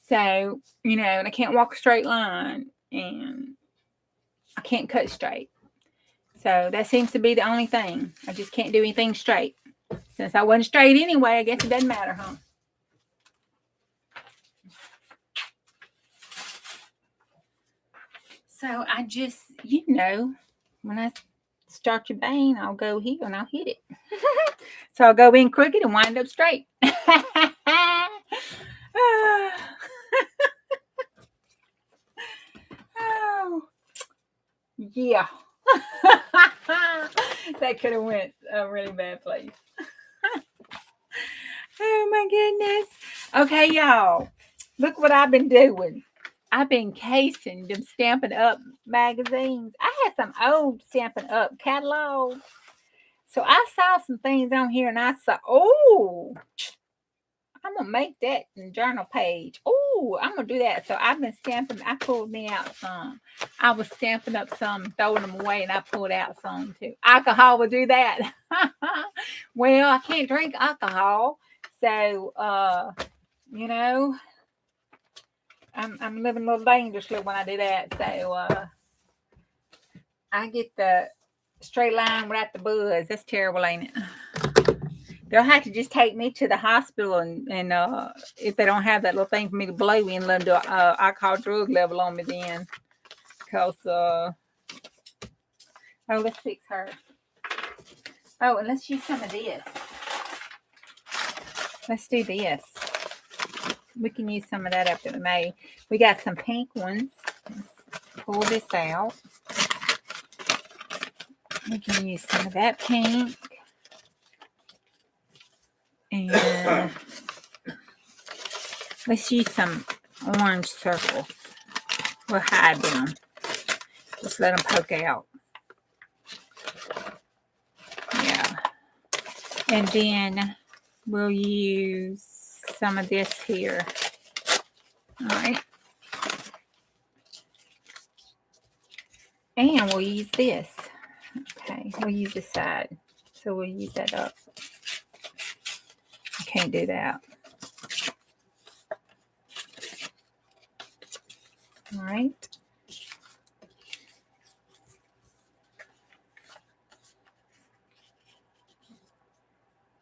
S1: So, and I can't walk a straight line, and I can't cut straight. So that seems to be the only thing. I just can't do anything straight. Since I wasn't straight anyway, I guess it doesn't matter, huh? So I just, when I start your vein, I'll go here and I'll hit it. So I'll go in crooked and wind up straight. Oh, yeah. That could have went a really bad place. Oh my goodness. Okay, y'all. Look what I've been doing. I've been casing them Stampin' Up magazines. I had some old Stampin' Up catalogs. So I saw some things on here and I saw, oh, I'm going to make that in journal page. Oh, I'm going to do that. So I've been stamping. I pulled me out some. I was stamping up some, throwing them away, and I pulled out some too. Alcohol will do that. Well, I can't drink alcohol. So, I'm living a little dangerously when I do that. So, I get the straight line without the buzz. That's terrible, ain't it? They'll have to just take me to the hospital, and if they don't have that little thing for me to blow in, let them do alcohol drug level on me then. Because, let's fix her. Oh, and let's use some of this. Let's do this. We can use some of that up that we made. We got some pink ones. Let's pull this out. We can use some of that pink. And let's use some orange circles. We'll hide them. Just let them poke out. Yeah. And then we'll use some of this here. All right. And we'll use this. Okay. We'll use this side. So we'll use that up. I can't do that. All right.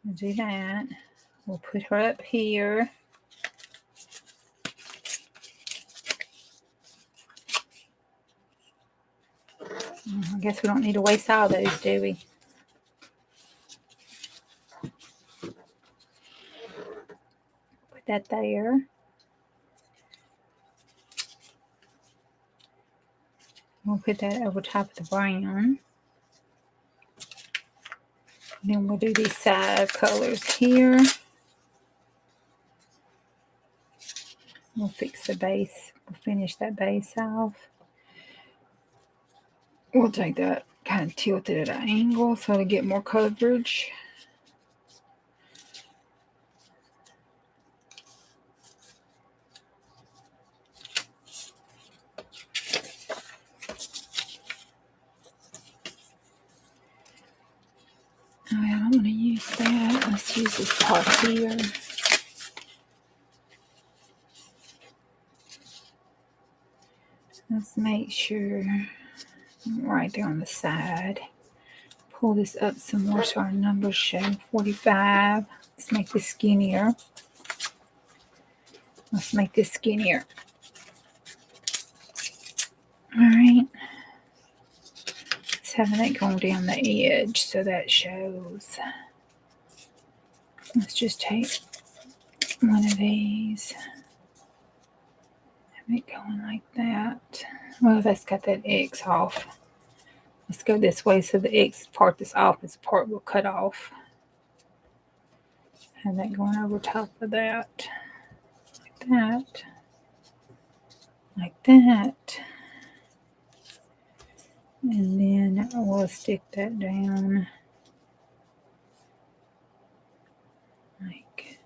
S1: We'll do that. We'll put her up here. I guess we don't need to waste all those, do we? Put that there. We'll put that over top of the brown. Then we'll do these side colors here. We'll fix the base. We'll finish that base off. We'll take that, kind of tilt it at an angle so to get more coverage. Oh, I don't want to use that. Let's use this part here. Let's make sure right there on the side. Pull this up some more so our numbers show 45. Let's make this skinnier. Let's make this skinnier. All right. Let's have that going down the edge so that shows. Let's just take one of these. Have it going like that. Well, that's got that X off. Let's go this way so the X part that's off is the part we'll cut off. Have that going over top of that. Like that. Like that. And then we'll stick that down. Like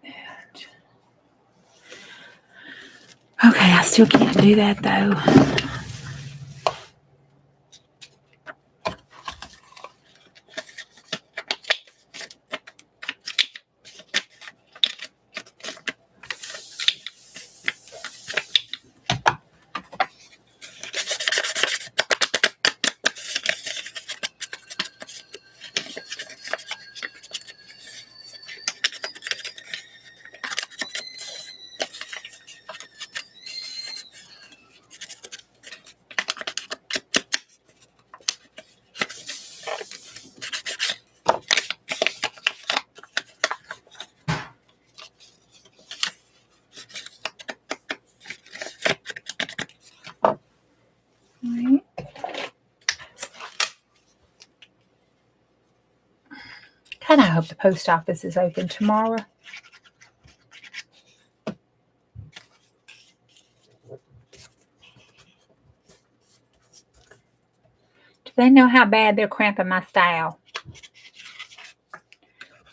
S1: that. Okay, I still can't do that though. I hope the post office is open tomorrow. Do they know how bad they're cramping my style?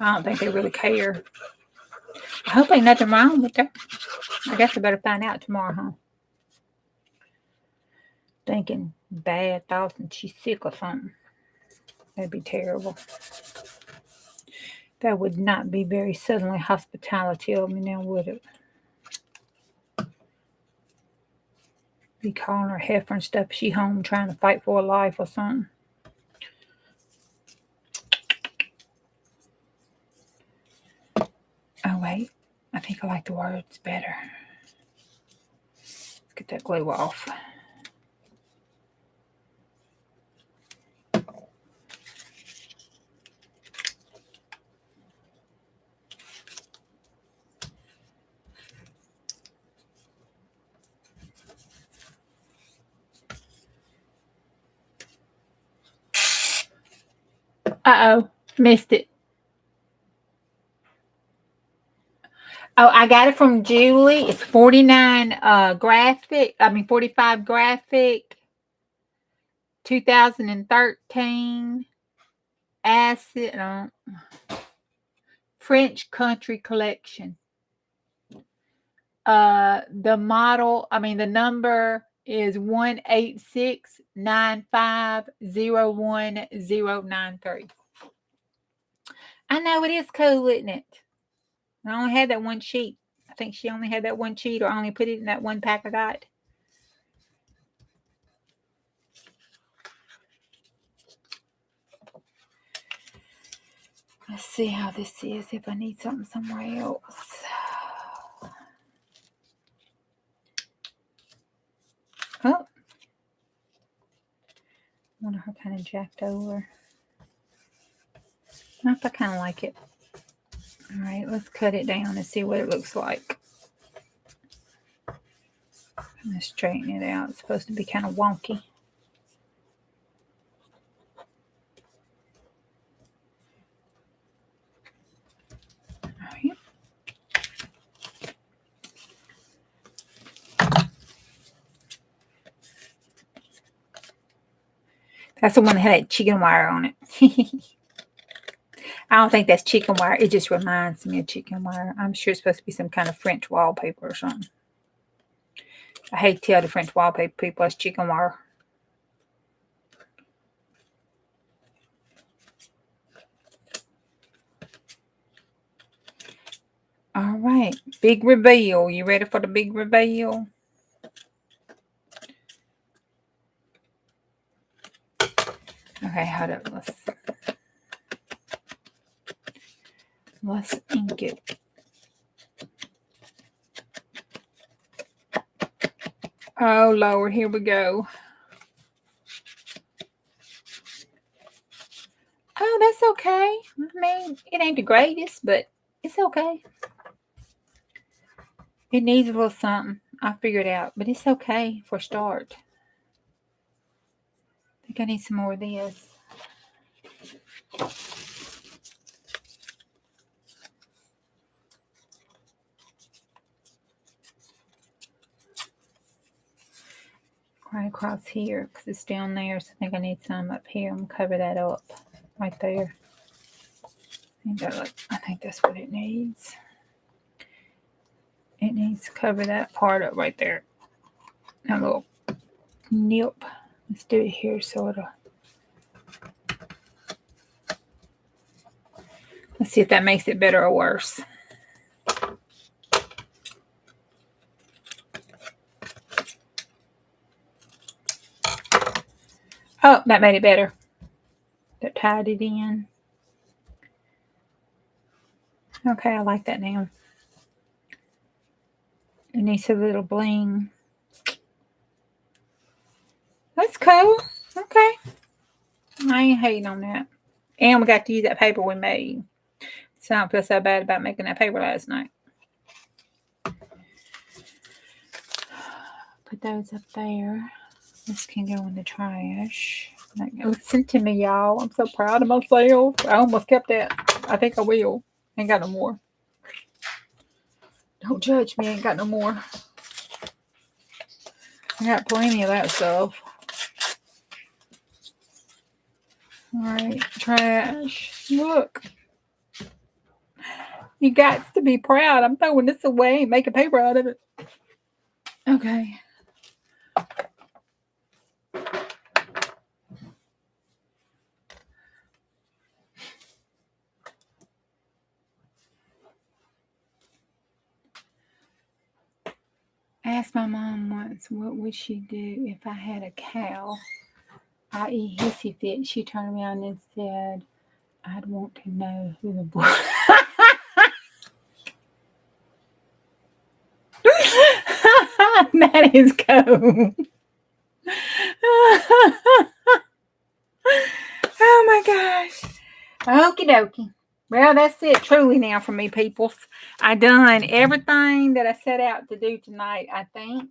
S1: I don't think they really care. I hope ain't nothing wrong with her. I guess I better find out tomorrow, huh? Thinking bad thoughts and she's sick or something. That'd be terrible. That would not be very Southern hospitality of me now, would it? Be calling her heifer and stuff. She home trying to fight for her life or something. Oh, wait. I think I like the words better. Let's get that glue off. Uh-oh. Missed it. Oh, I got it from Julie. It's 45 graphic. 2013 acid French country collection. The number is 18695010093. I know it is cool, isn't it? I only had that one sheet. I think she only had that one sheet, or only put it in that one pack I got. Let's see how this is, if I need something somewhere else. Oh. her kind of jacked over. I kind of like it. All right, let's cut it down and see what it looks like. I'm going to straighten it out. It's supposed to be kind of wonky. All right. That's the one that had that chicken wire on it. I don't think that's chicken wire. It just reminds me of chicken wire. I'm sure it's supposed to be some kind of French wallpaper or something. I hate to tell the French wallpaper people it's chicken wire. All right. Big reveal. You ready for the big reveal? Okay, hold up. Let's ink it. Oh, Lord, here we go. Oh, that's okay. I mean, it ain't the greatest, but it's okay. It needs a little something. I'll figure it out, but it's okay for a start. I think I need some more of this. Right across here because it's down there, so I think I need some up here. I'm going to cover that up right there. I think that's what it needs. It needs to cover that part up right there. A little nip. Let's do it here sort of. Let's see if that makes it better or worse. Oh, that made it better. That tied it in. Okay, I like that now. It needs a little bling. That's cool. Okay. I ain't hating on that. And we got to use that paper we made. So I don't feel so bad about making that paper last night. Put those up there. This can go in the trash. Listen to me, y'all. I'm so proud of myself. I almost kept that. I think I will. Ain't got no more. Don't judge me. Ain't got no more. I got plenty of that stuff. All right. Trash. Look. You got to be proud. I'm throwing this away and making paper out of it. Okay. I asked my mom once, what would she do if I had a cow, i.e. hissy fit? She turned around and said, I'd want to know who the boy... That is cool. Oh my gosh. Okie dokie. Well, that's it truly now for me, peoples. I done everything that I set out to do tonight, I think.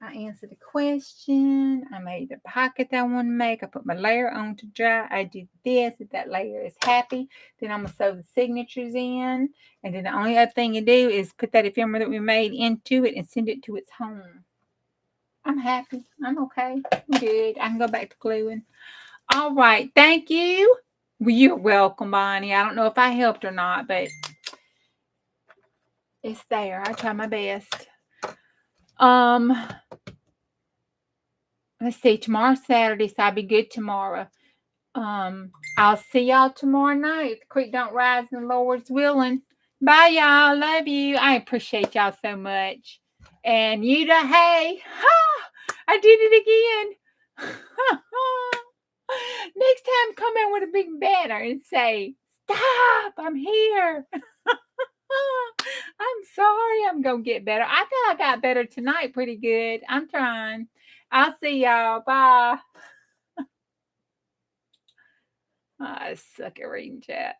S1: I answered the question. I made the pocket that I want to make. I put my layer on to dry. I did this. If that layer is happy, then I'm going to sew the signatures in. And then the only other thing you do is put that ephemera that we made into it and send it to its home. I'm happy. I'm okay. I'm good. I can go back to gluing. All right. Thank you. Well, you're welcome, Bonnie. I don't know if I helped or not, but it's there. I try my best. Let's see. Tomorrow's Saturday, so I'll be good tomorrow. I'll see y'all tomorrow night. If the creek don't rise and the Lord's willing. Bye, y'all. Love you. I appreciate y'all so much. And you da hey. Ha! I did it again. Next time, come in with a big banner and say, stop, I'm here. I'm sorry. I'm going to get better. I feel I got better tonight pretty good. I'm trying. I'll see y'all. Bye. I suck at reading chat.